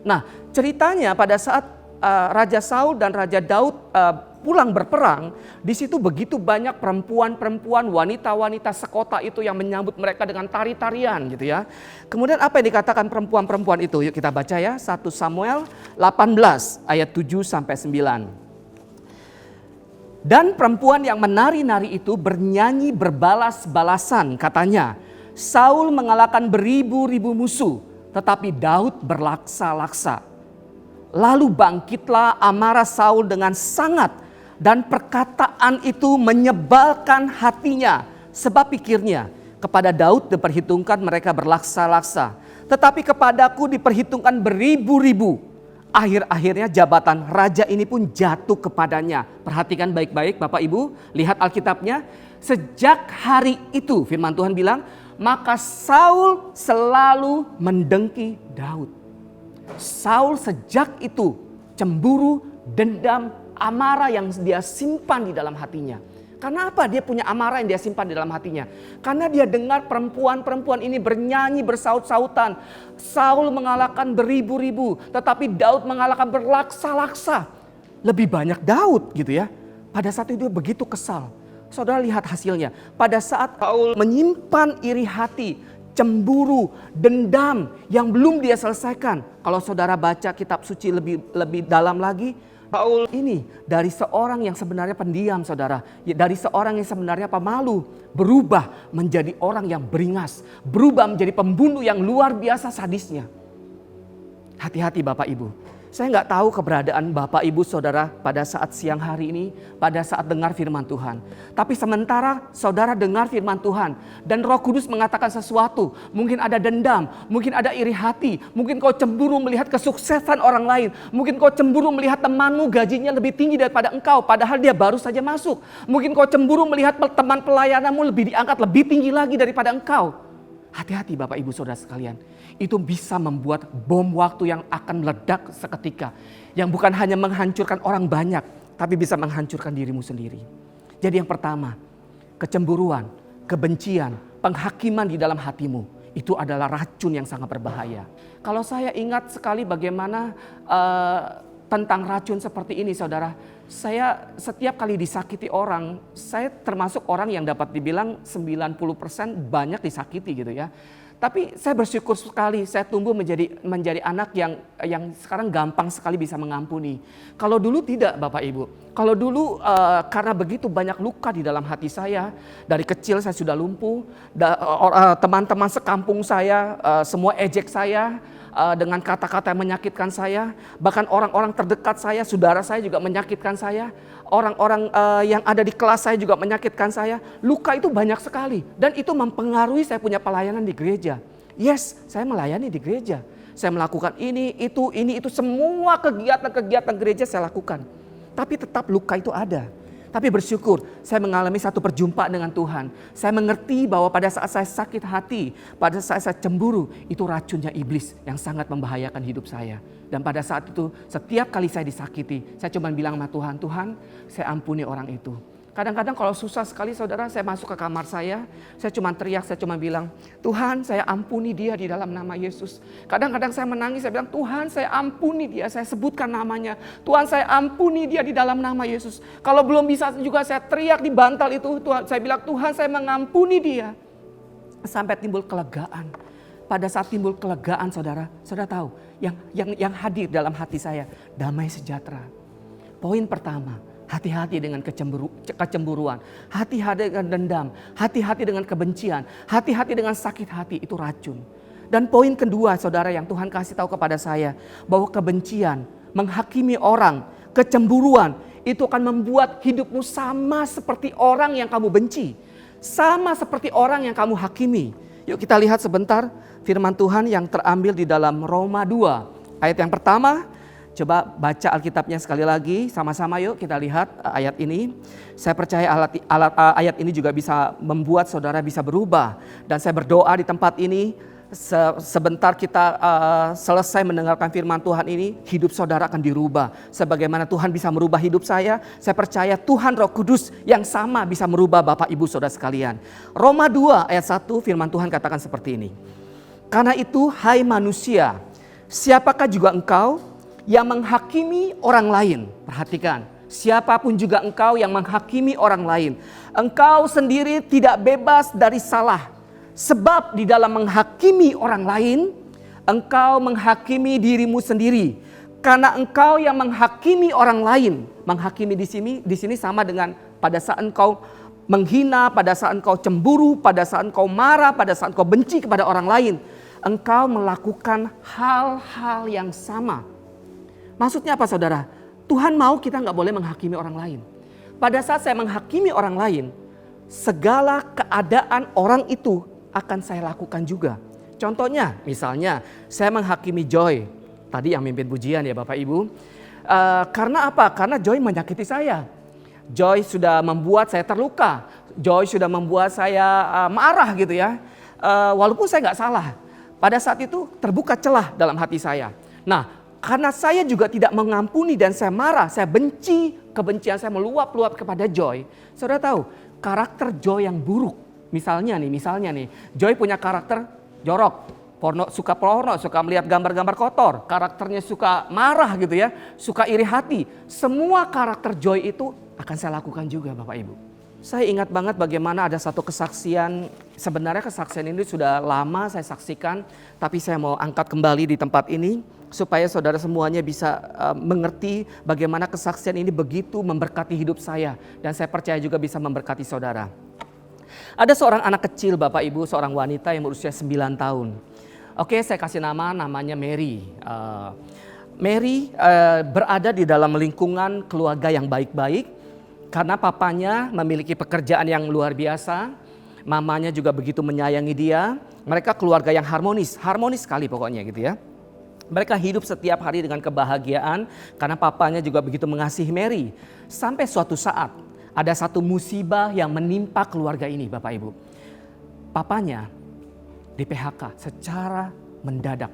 Nah, ceritanya pada saat Raja Saul dan Raja Daud pulang berperang, di situ begitu banyak perempuan-perempuan, wanita-wanita sekota itu yang menyambut mereka dengan tari-tarian gitu ya. Kemudian apa yang dikatakan perempuan-perempuan itu? Yuk kita baca ya, 1 Samuel 18 ayat 7 sampai 9. Dan perempuan yang menari-nari itu bernyanyi berbalas-balasan, katanya, Saul mengalahkan beribu-ribu musuh, tetapi Daud berlaksa-laksa. Lalu bangkitlah amarah Saul dengan sangat, dan perkataan itu menyebalkan hatinya, sebab pikirnya kepada Daud diperhitungkan mereka berlaksa-laksa, tetapi kepadaku diperhitungkan beribu-ribu. Akhir-akhirnya jabatan raja ini pun jatuh kepadanya. Perhatikan baik-baik Bapak Ibu, lihat Alkitabnya. Sejak hari itu firman Tuhan bilang, maka Saul selalu mendengki Daud. Saul sejak itu cemburu, dendam, amarah yang dia simpan di dalam hatinya. Karena apa? Dia punya amarah yang dia simpan di dalam hatinya. Karena dia dengar perempuan-perempuan ini bernyanyi bersaut-sautan. Saul mengalahkan beribu-ribu, tetapi Daud mengalahkan berlaksa-laksa. Lebih banyak Daud gitu ya. Pada saat itu dia begitu kesal. Saudara lihat hasilnya. Pada saat Saul menyimpan iri hati, cemburu, dendam yang belum dia selesaikan. Kalau saudara baca kitab suci lebih dalam lagi, Paul ini dari seorang yang sebenarnya pendiam saudara, dari seorang yang sebenarnya pemalu, berubah menjadi orang yang beringas, berubah menjadi pembunuh yang luar biasa sadisnya. Hati-hati Bapak Ibu. Saya nggak tahu keberadaan Bapak Ibu Saudara pada saat siang hari ini, pada saat dengar firman Tuhan. Tapi sementara saudara dengar firman Tuhan dan Roh Kudus mengatakan sesuatu, mungkin ada dendam, mungkin ada iri hati, mungkin kau cemburu melihat kesuksesan orang lain, mungkin kau cemburu melihat temanmu gajinya lebih tinggi daripada engkau, padahal dia baru saja masuk. Mungkin kau cemburu melihat teman pelayananmu lebih diangkat, lebih tinggi lagi daripada engkau. Hati-hati Bapak Ibu Saudara sekalian. Itu bisa membuat bom waktu yang akan meledak seketika. Yang bukan hanya menghancurkan orang banyak, tapi bisa menghancurkan dirimu sendiri. Jadi yang pertama, kecemburuan, kebencian, penghakiman di dalam hatimu. Itu adalah racun yang sangat berbahaya. Kalau saya ingat sekali bagaimana tentang racun seperti ini saudara. Saya setiap kali disakiti orang, saya termasuk orang yang dapat dibilang 90% banyak disakiti gitu ya. Tapi saya bersyukur sekali saya tumbuh menjadi anak yang sekarang gampang sekali bisa mengampuni. Kalau dulu tidak Bapak Ibu. Kalau dulu karena begitu banyak luka di dalam hati saya. Dari kecil saya sudah lumpuh. Teman-teman sekampung saya semua ejek saya. Dengan kata-kata yang menyakitkan saya. Bahkan orang-orang terdekat saya, saudara saya juga menyakitkan saya. Orang-orang yang ada di kelas saya juga menyakitkan saya. Luka itu banyak sekali. Dan itu mempengaruhi saya punya pelayanan di gereja. Yes, saya melayani di gereja. Saya melakukan ini, itu. Semua kegiatan-kegiatan gereja saya lakukan. Tapi tetap luka itu ada. Tapi bersyukur saya mengalami satu perjumpaan dengan Tuhan. Saya mengerti bahwa pada saat saya sakit hati, pada saat saya cemburu, itu racunnya iblis yang sangat membahayakan hidup saya. Dan pada saat itu setiap kali saya disakiti, saya cuma bilang sama Tuhan, Tuhan saya ampuni orang itu. Kadang-kadang kalau susah sekali saudara, saya masuk ke kamar saya cuma teriak, saya cuma bilang, Tuhan saya ampuni dia di dalam nama Yesus. Kadang-kadang saya menangis, saya bilang, Tuhan saya ampuni dia, saya sebutkan namanya. Tuhan saya ampuni dia di dalam nama Yesus. Kalau belum bisa juga saya teriak di bantal itu, Tuhan, saya bilang, Tuhan saya mengampuni dia. Sampai timbul kelegaan. Pada saat timbul kelegaan saudara tahu, yang hadir dalam hati saya, damai sejahtera. Poin pertama, hati-hati dengan kecemburuan, hati-hati dengan dendam, hati-hati dengan kebencian, hati-hati dengan sakit hati, itu racun. Dan poin kedua saudara yang Tuhan kasih tahu kepada saya, bahwa kebencian, menghakimi orang, kecemburuan, itu akan membuat hidupmu sama seperti orang yang kamu benci. Sama seperti orang yang kamu hakimi. Yuk kita lihat sebentar firman Tuhan yang terambil di dalam Roma 2. Ayat yang pertama. Coba baca Alkitabnya sekali lagi sama-sama yuk kita lihat ayat ini. Saya percaya ayat ini juga bisa membuat saudara bisa berubah. Dan saya berdoa di tempat ini sebentar kita selesai mendengarkan firman Tuhan ini, hidup saudara akan dirubah. Sebagaimana Tuhan bisa merubah hidup saya percaya Tuhan Roh Kudus yang sama bisa merubah Bapak Ibu Saudara sekalian. Roma 2 ayat 1 firman Tuhan katakan seperti ini. Karena itu hai manusia, siapakah juga engkau yang menghakimi orang lain? Perhatikan, siapapun juga engkau yang menghakimi orang lain, engkau sendiri tidak bebas dari salah. Sebab di dalam menghakimi orang lain, engkau menghakimi dirimu sendiri. Karena engkau yang menghakimi orang lain, menghakimi di sini sama dengan pada saat engkau menghina, pada saat engkau cemburu, pada saat engkau marah, pada saat engkau benci kepada orang lain, engkau melakukan hal-hal yang sama. Maksudnya apa saudara? Tuhan mau kita nggak boleh menghakimi orang lain. Pada saat saya menghakimi orang lain, segala keadaan orang itu akan saya lakukan juga. Contohnya, misalnya saya menghakimi Joy. Tadi yang mimpin pujian ya Bapak Ibu. Karena apa? Karena Joy menyakiti saya. Joy sudah membuat saya terluka. Joy sudah membuat saya marah gitu ya. Walaupun saya nggak salah. Pada saat itu terbuka celah dalam hati saya. Nah, karena saya juga tidak mengampuni dan saya marah, saya benci, kebencian saya meluap-luap kepada Joy. Saudara tahu, karakter Joy yang buruk. Misalnya nih, Joy punya karakter jorok, suka porno, suka melihat gambar-gambar kotor, karakternya suka marah gitu ya, suka iri hati. Semua karakter Joy itu akan saya lakukan juga Bapak Ibu. Saya ingat banget bagaimana ada satu kesaksian, sebenarnya kesaksian ini sudah lama saya saksikan, tapi saya mau angkat kembali di tempat ini supaya saudara semuanya bisa mengerti bagaimana kesaksian ini begitu memberkati hidup saya, dan saya percaya juga bisa memberkati saudara. Ada seorang anak kecil Bapak Ibu, seorang wanita yang berusia 9 tahun. Oke, saya kasih namanya Mary. Mary berada di dalam lingkungan keluarga yang baik-baik. Karena papanya memiliki pekerjaan yang luar biasa, mamanya juga begitu menyayangi dia. Mereka keluarga yang harmonis sekali pokoknya gitu ya. Mereka hidup setiap hari dengan kebahagiaan karena papanya juga begitu mengasihi Mary. Sampai suatu saat ada satu musibah yang menimpa keluarga ini Bapak Ibu. Papanya di PHK secara mendadak.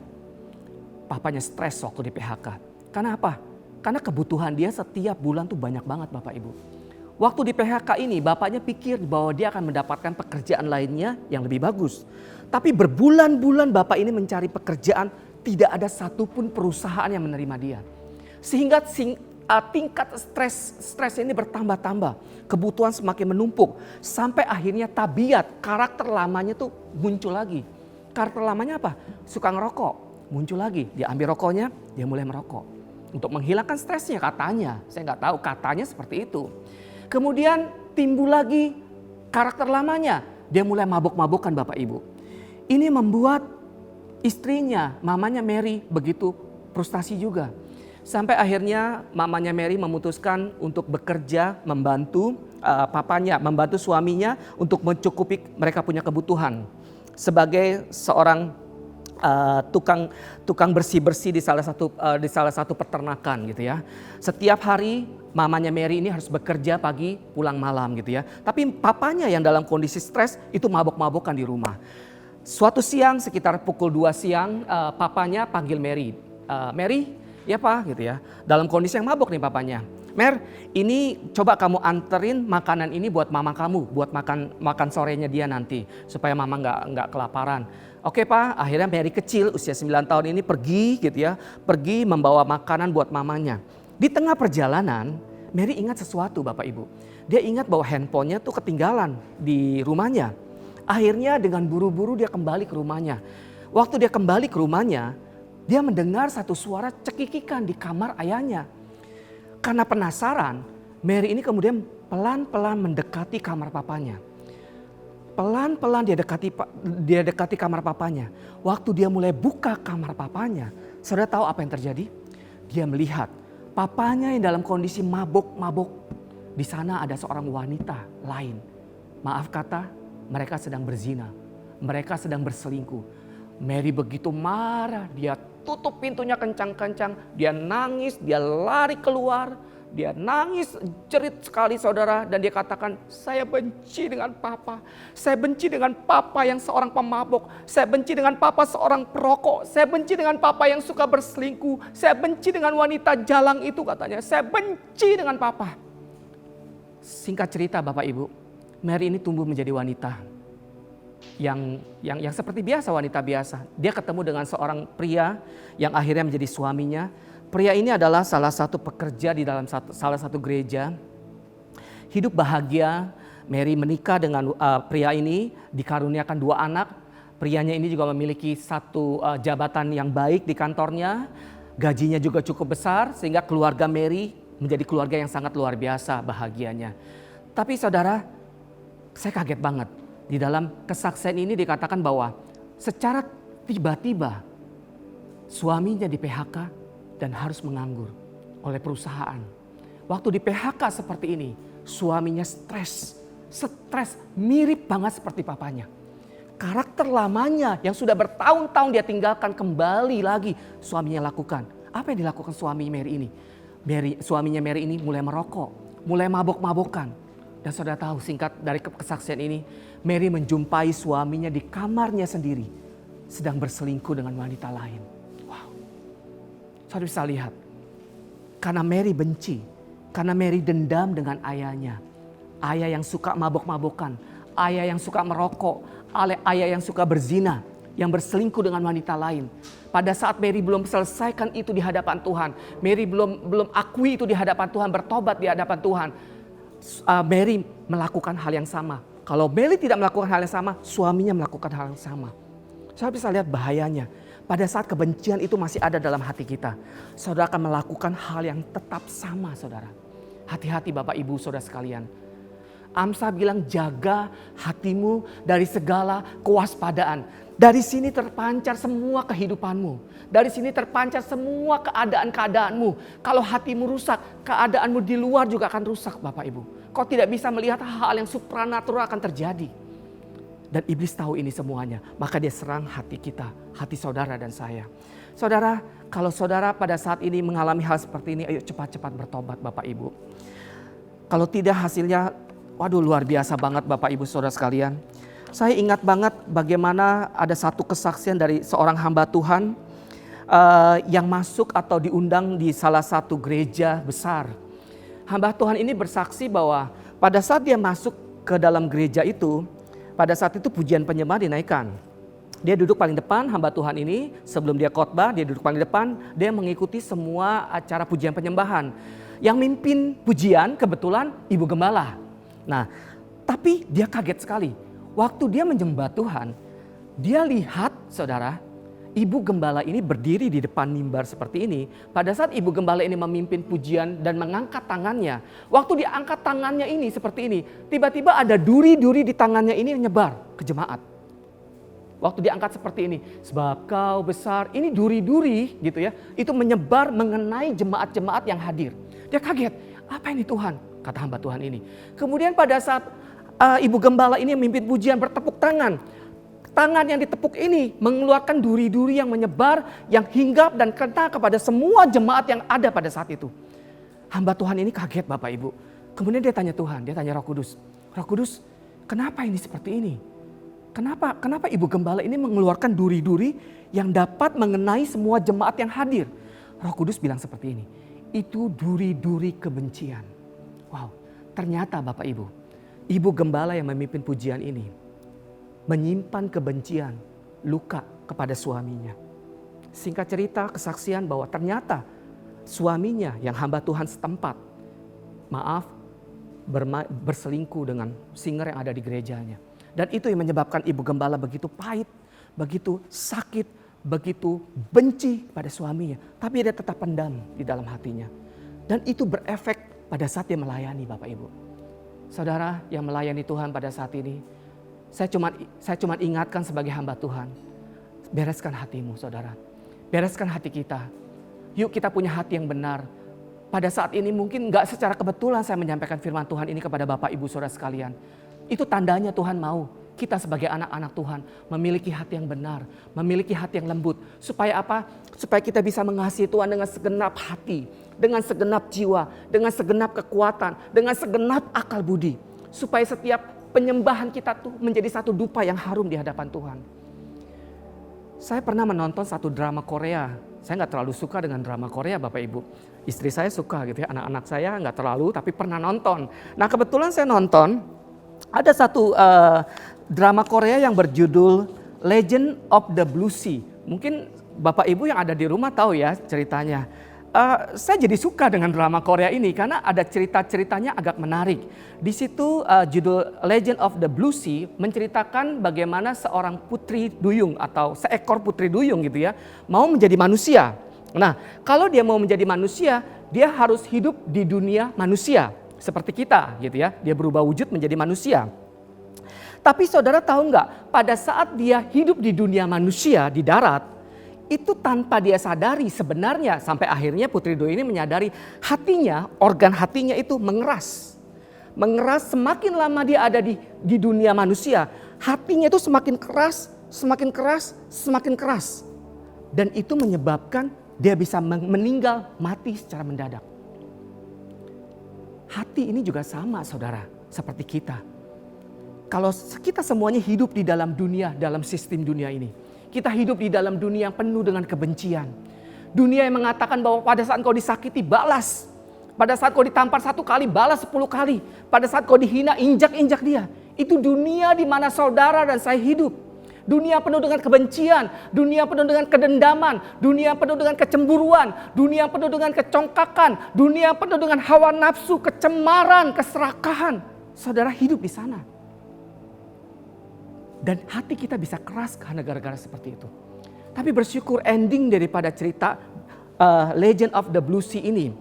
Papanya stres waktu di PHK. Karena apa? Karena kebutuhan dia setiap bulan tuh banyak banget Bapak Ibu. Waktu di PHK ini bapaknya pikir bahwa dia akan mendapatkan pekerjaan lainnya yang lebih bagus. Tapi berbulan-bulan bapak ini mencari pekerjaan, tidak ada satupun perusahaan yang menerima dia. Sehingga tingkat stres ini bertambah-tambah. Kebutuhan semakin menumpuk. Sampai akhirnya tabiat, karakter lamanya tuh muncul lagi. Karakter lamanya apa? Suka ngerokok. Muncul lagi, dia ambil rokoknya, dia mulai merokok. Untuk menghilangkan stresnya katanya. Saya nggak tahu, katanya seperti itu. Kemudian timbul lagi karakter lamanya. Dia mulai mabuk-mabukan Bapak Ibu. Ini membuat istrinya, mamanya Mary begitu frustasi juga. Sampai akhirnya mamanya Mary memutuskan untuk bekerja membantu membantu suaminya untuk mencukupi mereka punya kebutuhan. Sebagai seorang tukang bersih-bersih di salah satu peternakan gitu ya. Setiap hari mamanya Mary ini harus bekerja pagi pulang malam gitu ya. Tapi papanya yang dalam kondisi stres itu mabok-mabokan di rumah. Suatu siang sekitar pukul 2 siang papanya panggil Mary. Mary, ya Pak gitu ya. Dalam kondisi yang mabok nih papanya. Mer, ini coba kamu anterin makanan ini buat mama kamu, buat makan sorenya dia nanti supaya mama nggak kelaparan. Oke Pak, akhirnya Mary kecil usia 9 tahun ini pergi gitu ya, pergi membawa makanan buat mamanya. Di tengah perjalanan, Mary ingat sesuatu Bapak Ibu. Dia ingat bahwa handphonenya tuh ketinggalan di rumahnya. Akhirnya dengan buru-buru dia kembali ke rumahnya. Waktu dia kembali ke rumahnya, dia mendengar satu suara cekikikan di kamar ayahnya. Karena penasaran, Mary ini kemudian pelan-pelan mendekati kamar papanya. Pelan-pelan dia dekati kamar papanya. Waktu dia mulai buka kamar papanya, saudara tahu apa yang terjadi? Dia melihat papanya yang dalam kondisi mabok-mabok. Di sana ada seorang wanita lain. Maaf kata, mereka sedang berzina. Mereka sedang berselingkuh. Mary begitu marah, dia tutup pintunya kencang-kencang. Dia nangis, dia lari keluar. Dia nangis jerit sekali saudara, dan dia katakan, saya benci dengan papa. Saya benci dengan papa yang seorang pemabok. Saya benci dengan papa seorang perokok. Saya benci dengan papa yang suka berselingkuh. Saya benci dengan wanita jalang itu katanya. Saya benci dengan papa. Singkat cerita Bapak Ibu, Mary ini tumbuh menjadi wanita yang seperti biasa, wanita biasa. Dia ketemu dengan seorang pria yang akhirnya menjadi suaminya. Pria ini adalah salah satu pekerja di dalam salah satu gereja. Hidup bahagia, Mary menikah dengan pria ini, dikaruniakan 2 anak. Prianya ini juga memiliki satu jabatan yang baik di kantornya. Gajinya juga cukup besar sehingga keluarga Mary menjadi keluarga yang sangat luar biasa bahagianya. Tapi saudara, saya kaget banget. Di dalam kesaksian ini dikatakan bahwa secara tiba-tiba suaminya di PHK dan harus menganggur oleh perusahaan. Waktu di PHK seperti ini, suaminya stres mirip banget seperti papanya. Karakter lamanya yang sudah bertahun-tahun dia tinggalkan kembali lagi suaminya lakukan. Apa yang dilakukan suami Mary ini? Suaminya Mary ini mulai merokok, mulai mabok-mabokan. Dan saudara tahu, singkat dari kesaksian ini, Mary menjumpai suaminya di kamarnya sendiri sedang berselingkuh dengan wanita lain. Saudara bisa lihat, karena Mary benci, karena Mary dendam dengan ayahnya. Ayah yang suka mabok-mabokan, ayah yang suka merokok, ayah yang suka berzina, yang berselingkuh dengan wanita lain. Pada saat Mary belum selesaikan itu di hadapan Tuhan, Mary belum akui itu di hadapan Tuhan, bertobat di hadapan Tuhan. Mary melakukan hal yang sama. Kalau Mary tidak melakukan hal yang sama, suaminya melakukan hal yang sama. Saudara bisa lihat bahayanya. Pada saat kebencian itu masih ada dalam hati kita, saudara akan melakukan hal yang tetap sama, saudara. Hati-hati Bapak Ibu saudara sekalian. Amsal bilang jaga hatimu dari segala kewaspadaan. Dari sini terpancar semua kehidupanmu. Dari sini terpancar semua keadaan-keadaanmu. Kalau hatimu rusak, keadaanmu di luar juga akan rusak Bapak Ibu. Kau tidak bisa melihat hal yang supranatural akan terjadi. Dan iblis tahu ini semuanya, maka dia serang hati kita, hati saudara dan saya. Saudara, kalau saudara pada saat ini mengalami hal seperti ini, ayo cepat-cepat bertobat Bapak Ibu. Kalau tidak hasilnya, waduh luar biasa banget Bapak Ibu saudara sekalian. Saya ingat banget bagaimana ada satu kesaksian dari seorang hamba Tuhan yang masuk atau diundang di salah satu gereja besar. Hamba Tuhan ini bersaksi bahwa pada saat dia masuk ke dalam gereja itu, pada saat itu pujian penyembah dinaikkan. Dia duduk paling depan, hamba Tuhan ini sebelum dia khotbah, dia duduk paling depan, dia mengikuti semua acara pujian penyembahan. Yang mimpin pujian kebetulan Ibu Gembala. Nah, tapi dia kaget sekali. Waktu dia menyembah Tuhan, dia lihat saudara, Ibu Gembala ini berdiri di depan mimbar seperti ini. Pada saat Ibu Gembala ini memimpin pujian dan mengangkat tangannya. Waktu dia angkat tangannya ini seperti ini. Tiba-tiba ada duri-duri di tangannya ini menyebar ke jemaat. Waktu diangkat seperti ini. Sebab kau besar, ini duri-duri gitu ya. Itu menyebar mengenai jemaat-jemaat yang hadir. Dia kaget, apa ini Tuhan? Kata hamba Tuhan ini. Kemudian pada saat Ibu Gembala ini memimpin pujian bertepuk tangan. Tangan yang ditepuk ini mengeluarkan duri-duri yang menyebar, yang hinggap dan kena kepada semua jemaat yang ada pada saat itu. Hamba Tuhan ini kaget Bapak Ibu. Kemudian dia tanya Tuhan, dia tanya Roh Kudus. Roh Kudus, kenapa ini seperti ini? Kenapa Ibu Gembala ini mengeluarkan duri-duri yang dapat mengenai semua jemaat yang hadir? Roh Kudus bilang seperti ini, itu duri-duri kebencian. Wow, ternyata Bapak Ibu, Ibu Gembala yang memimpin pujian ini menyimpan kebencian, luka kepada suaminya. Singkat cerita kesaksian bahwa ternyata suaminya yang hamba Tuhan setempat, berselingkuh dengan singer yang ada di gerejanya. Dan itu yang menyebabkan Ibu Gembala begitu pahit, begitu sakit, begitu benci pada suaminya. Tapi dia tetap pendam di dalam hatinya. Dan itu berefek pada saat dia melayani Bapak Ibu. Saudara yang melayani Tuhan pada saat ini, saya cuma ingatkan sebagai hamba Tuhan, bereskan hatimu saudara, bereskan hati kita. Yuk kita punya hati yang benar. Pada saat ini mungkin gak secara kebetulan saya menyampaikan firman Tuhan ini kepada Bapak Ibu saudara sekalian. Itu tandanya Tuhan mau kita sebagai anak-anak Tuhan memiliki hati yang benar, memiliki hati yang lembut. Supaya apa? Supaya kita bisa mengasihi Tuhan dengan segenap hati, dengan segenap jiwa, dengan segenap kekuatan, dengan segenap akal budi. Supaya setiap penyembahan kita tuh menjadi satu dupa yang harum di hadapan Tuhan. Saya pernah menonton satu drama Korea. Saya nggak terlalu suka dengan drama Korea Bapak Ibu. Istri saya suka gitu ya, anak-anak saya nggak terlalu tapi pernah nonton. Nah kebetulan saya nonton, ada satu drama Korea yang berjudul Legend of the Blue Sea. Mungkin Bapak Ibu yang ada di rumah tahu ya ceritanya. Saya jadi suka dengan drama Korea ini karena ada cerita-ceritanya agak menarik. Di situ judul Legend of the Blue Sea menceritakan bagaimana seorang putri duyung atau seekor putri duyung gitu ya mau menjadi manusia. Nah, kalau dia mau menjadi manusia, dia harus hidup di dunia manusia seperti kita gitu ya. Dia berubah wujud menjadi manusia. Tapi saudara tahu nggak, pada saat dia hidup di dunia manusia di darat, itu tanpa dia sadari sebenarnya sampai akhirnya putri duyung ini menyadari hatinya, organ hatinya itu mengeras. Mengeras semakin lama dia ada di dunia manusia. Hatinya itu semakin keras, semakin keras, semakin keras. Dan itu menyebabkan dia bisa meninggal mati secara mendadak. Hati ini juga sama saudara, seperti kita. Kalau kita semuanya hidup di dalam dunia, dalam sistem dunia ini. Kita hidup di dalam dunia yang penuh dengan kebencian. Dunia yang mengatakan bahwa pada saat kau disakiti, balas. Pada saat kau ditampar 1 kali, balas 10 kali. Pada saat kau dihina, injak-injak dia. Itu dunia di mana saudara dan saya hidup. dunia penuh dengan kebencian, dunia penuh dengan kedendaman, dunia penuh dengan kecemburuan, dunia penuh dengan kecongkakan, dunia penuh dengan hawa nafsu, kecemaran, keserakahan. Saudara hidup di sana. Dan hati kita bisa keras karena gara-gara seperti itu. Tapi bersyukur ending daripada cerita Legend of the Blue Sea ini.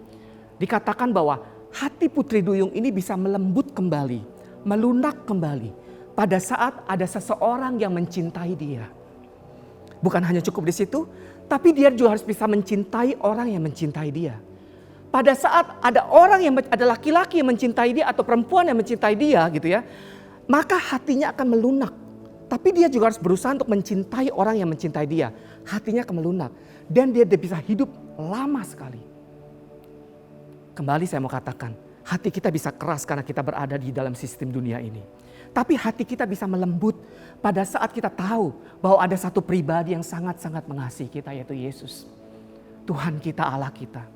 Dikatakan bahwa hati Putri Duyung ini bisa melembut kembali, melunak kembali. Pada saat ada seseorang yang mencintai dia. Bukan hanya cukup di situ, tapi dia juga harus bisa mencintai orang yang mencintai dia. Pada saat ada orang yang ada laki-laki yang mencintai dia atau perempuan yang mencintai dia gitu ya, maka hatinya akan melunak. Tapi dia juga harus berusaha untuk mencintai orang yang mencintai dia. Hatinya akan melunak. Dan dia bisa hidup lama sekali. Kembali saya mau katakan, hati kita bisa keras karena kita berada di dalam sistem dunia ini. Tapi hati kita bisa melembut pada saat kita tahu bahwa ada satu pribadi yang sangat-sangat mengasihi kita, yaitu Yesus. Tuhan kita, Allah kita.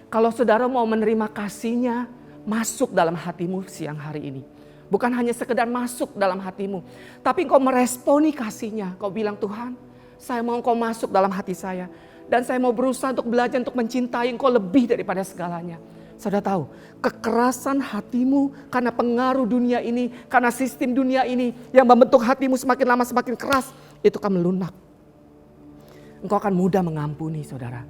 Kalau saudara mau menerima kasih-Nya, masuk dalam hatimu siang hari ini. Bukan hanya sekedar masuk dalam hatimu. Tapi engkau meresponi kasih-Nya. Kau bilang, Tuhan, saya mau engkau masuk dalam hati saya. Dan saya mau berusaha untuk belajar untuk mencintai engkau lebih daripada segalanya. Saudara tahu, kekerasan hatimu karena pengaruh dunia ini, karena sistem dunia ini yang membentuk hatimu semakin lama semakin keras, itu akan melunak. Engkau akan mudah mengampuni, saudara.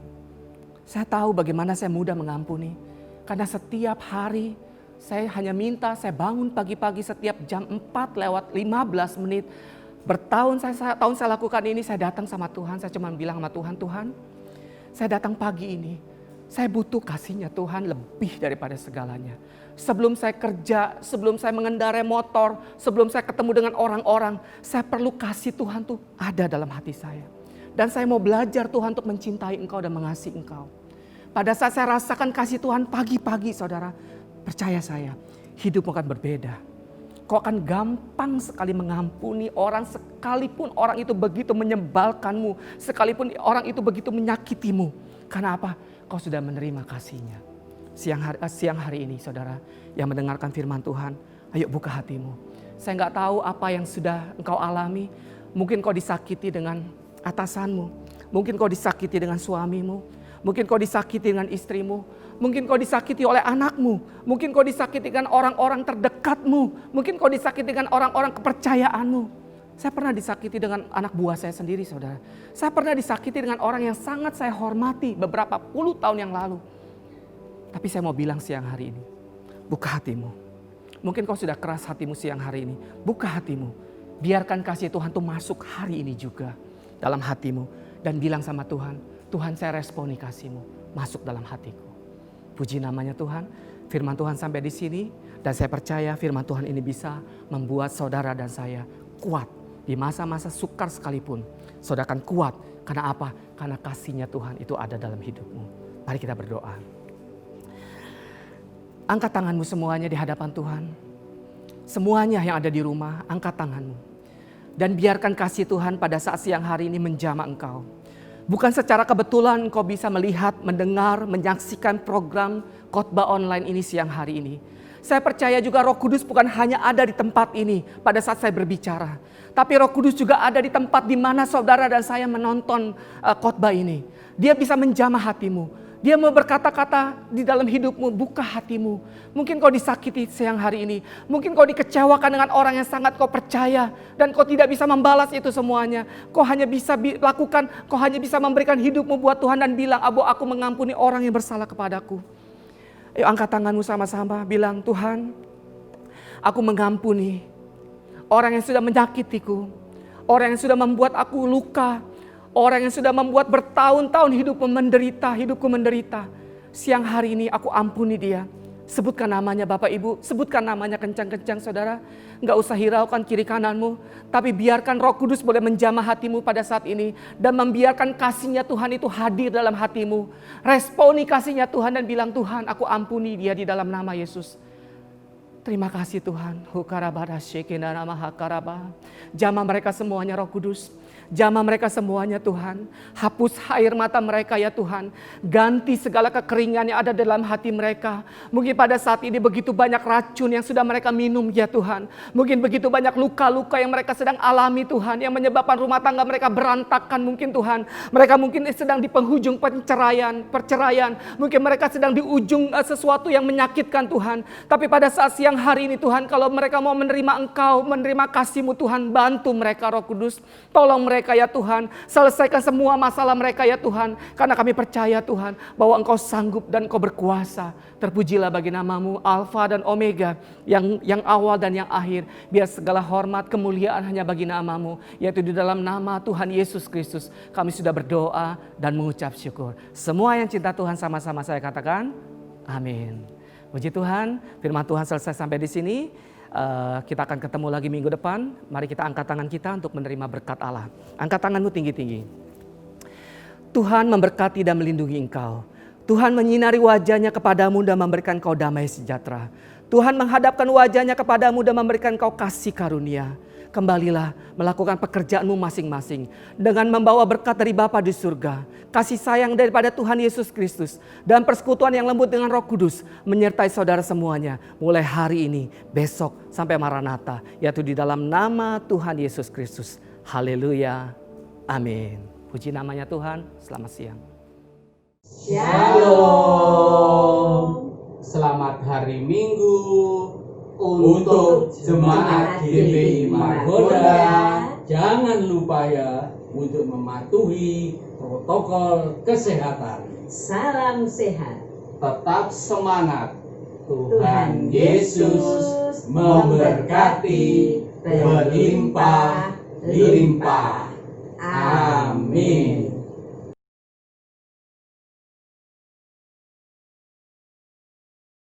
Saya tahu bagaimana saya mudah mengampuni. Karena setiap hari saya hanya minta, saya bangun pagi-pagi setiap jam 4:15. Bertahun saya lakukan ini, saya datang sama Tuhan. Saya cuma bilang sama Tuhan, Tuhan, saya datang pagi ini. Saya butuh kasih-Nya Tuhan lebih daripada segalanya. Sebelum saya kerja, sebelum saya mengendarai motor, sebelum saya ketemu dengan orang-orang, saya perlu kasih Tuhan tuh ada dalam hati saya. Dan saya mau belajar Tuhan untuk mencintai Engkau dan mengasihi Engkau. Pada saat saya rasakan kasih Tuhan pagi-pagi, saudara, percaya saya, hidupmu akan berbeda. Kau akan gampang sekali mengampuni orang sekalipun orang itu begitu menyebalkanmu. Sekalipun orang itu begitu menyakitimu. Karena apa? Kau sudah menerima kasih-Nya. Siang hari ini saudara yang mendengarkan firman Tuhan, ayo buka hatimu. Saya nggak tahu apa yang sudah engkau alami. Mungkin kau disakiti dengan atasanmu. Mungkin kau disakiti dengan suamimu. Mungkin kau disakiti dengan istrimu. Mungkin kau disakiti oleh anakmu. Mungkin kau disakiti dengan orang-orang terdekatmu. Mungkin kau disakiti dengan orang-orang kepercayaanmu. Saya pernah disakiti dengan anak buah saya sendiri, saudara. Saya pernah disakiti dengan orang yang sangat saya hormati beberapa puluh tahun yang lalu. Tapi saya mau bilang siang hari ini, buka hatimu. Mungkin kau sudah keras hatimu siang hari ini. Buka hatimu. Biarkan kasih Tuhan itu masuk hari ini juga dalam hatimu. Dan bilang sama Tuhan, Tuhan saya responi kasih-Mu masuk dalam hatiku. Puji namanya Tuhan, firman Tuhan sampai di sini. Dan saya percaya firman Tuhan ini bisa membuat saudara dan saya kuat. Di masa-masa sukar sekalipun, saudara akan kuat. Karena apa? Karena kasih-Nya Tuhan itu ada dalam hidupmu. Mari kita berdoa. Angkat tanganmu semuanya di hadapan Tuhan. Semuanya yang ada di rumah, angkat tanganmu. Dan biarkan kasih Tuhan pada saat siang hari ini menjamah engkau. Bukan secara kebetulan engkau bisa melihat, mendengar, menyaksikan program khotbah online ini siang hari ini. Saya percaya juga Roh Kudus bukan hanya ada di tempat ini pada saat saya berbicara. Tapi Roh Kudus juga ada di tempat di mana saudara dan saya menonton khotbah ini. Dia bisa menjamah hatimu. Dia mau berkata-kata di dalam hidupmu, buka hatimu. Mungkin kau disakiti siang hari ini. Mungkin kau dikecewakan dengan orang yang sangat kau percaya. Dan kau tidak bisa membalas itu semuanya. Kau hanya bisa lakukan, kau hanya bisa memberikan hidupmu buat Tuhan dan bilang, Abo, aku mengampuni orang yang bersalah kepadaku. Ayo angkat tanganmu sama-sama, bilang, Tuhan, aku mengampuni orang yang sudah menyakitiku. Orang yang sudah membuat aku luka. Orang yang sudah membuat bertahun-tahun hidupku menderita. Siang hari ini aku ampuni dia. Sebutkan namanya Bapak Ibu, sebutkan namanya kencang-kencang saudara. Enggak usah hiraukan kiri kananmu. Tapi biarkan Roh Kudus boleh menjamah hatimu pada saat ini. Dan membiarkan kasih-Nya Tuhan itu hadir dalam hatimu. Responi kasih-Nya Tuhan dan bilang, Tuhan aku ampuni dia di dalam nama Yesus. Terima kasih Tuhan. Hukarabada shekinah mahakaraba. Jamah mereka semuanya Roh Kudus. Jamah mereka semuanya Tuhan. Hapus air mata mereka ya Tuhan. Ganti segala kekeringan yang ada dalam hati mereka. Mungkin pada saat ini begitu banyak racun yang sudah mereka minum ya Tuhan. Mungkin begitu banyak luka-luka yang mereka sedang alami Tuhan. Yang menyebabkan rumah tangga mereka berantakan mungkin Tuhan. Mereka mungkin sedang di penghujung perceraian. Mungkin mereka sedang di ujung sesuatu yang menyakitkan Tuhan. Tapi pada saat siang hari ini Tuhan, kalau mereka mau menerima Engkau, menerima kasih-Mu Tuhan, bantu mereka Roh Kudus. Tolong mereka ya Tuhan, selesaikan semua masalah mereka ya Tuhan. Karena kami percaya Tuhan, bahwa Engkau sanggup dan Engkau berkuasa. Terpujilah bagi nama-Mu, Alfa dan Omega, yang awal dan yang akhir. Biar segala hormat, kemuliaan hanya bagi nama-Mu, yaitu di dalam nama Tuhan Yesus Kristus. Kami sudah berdoa dan mengucap syukur. Semua yang cinta Tuhan sama-sama saya katakan, amin. Puji Tuhan, firman Tuhan selesai sampai di sini. Kita akan ketemu lagi minggu depan. Mari kita angkat tangan kita untuk menerima berkat Allah. Angkat tanganmu tinggi-tinggi. Tuhan memberkati dan melindungi engkau. Tuhan menyinari wajahnya kepadamu dan memberikan kau damai sejahtera. Tuhan menghadapkan wajahnya kepadamu dan memberikan kau kasih karunia. Kembalilah melakukan pekerjaanmu masing-masing dengan membawa berkat dari Bapa di surga, kasih sayang daripada Tuhan Yesus Kristus, dan persekutuan yang lembut dengan Roh Kudus menyertai saudara semuanya mulai hari ini, besok sampai Maranatha, yaitu di dalam nama Tuhan Yesus Kristus. Haleluya. Amin. Puji namanya Tuhan. Selamat siang. Shalom. Selamat hari Minggu untuk jemaat GBI Margonda. Jangan lupa ya untuk mematuhi protokol kesehatan. Salam sehat. Tetap semangat. Tuhan Yesus memberkati berlimpah-limpah. Amin.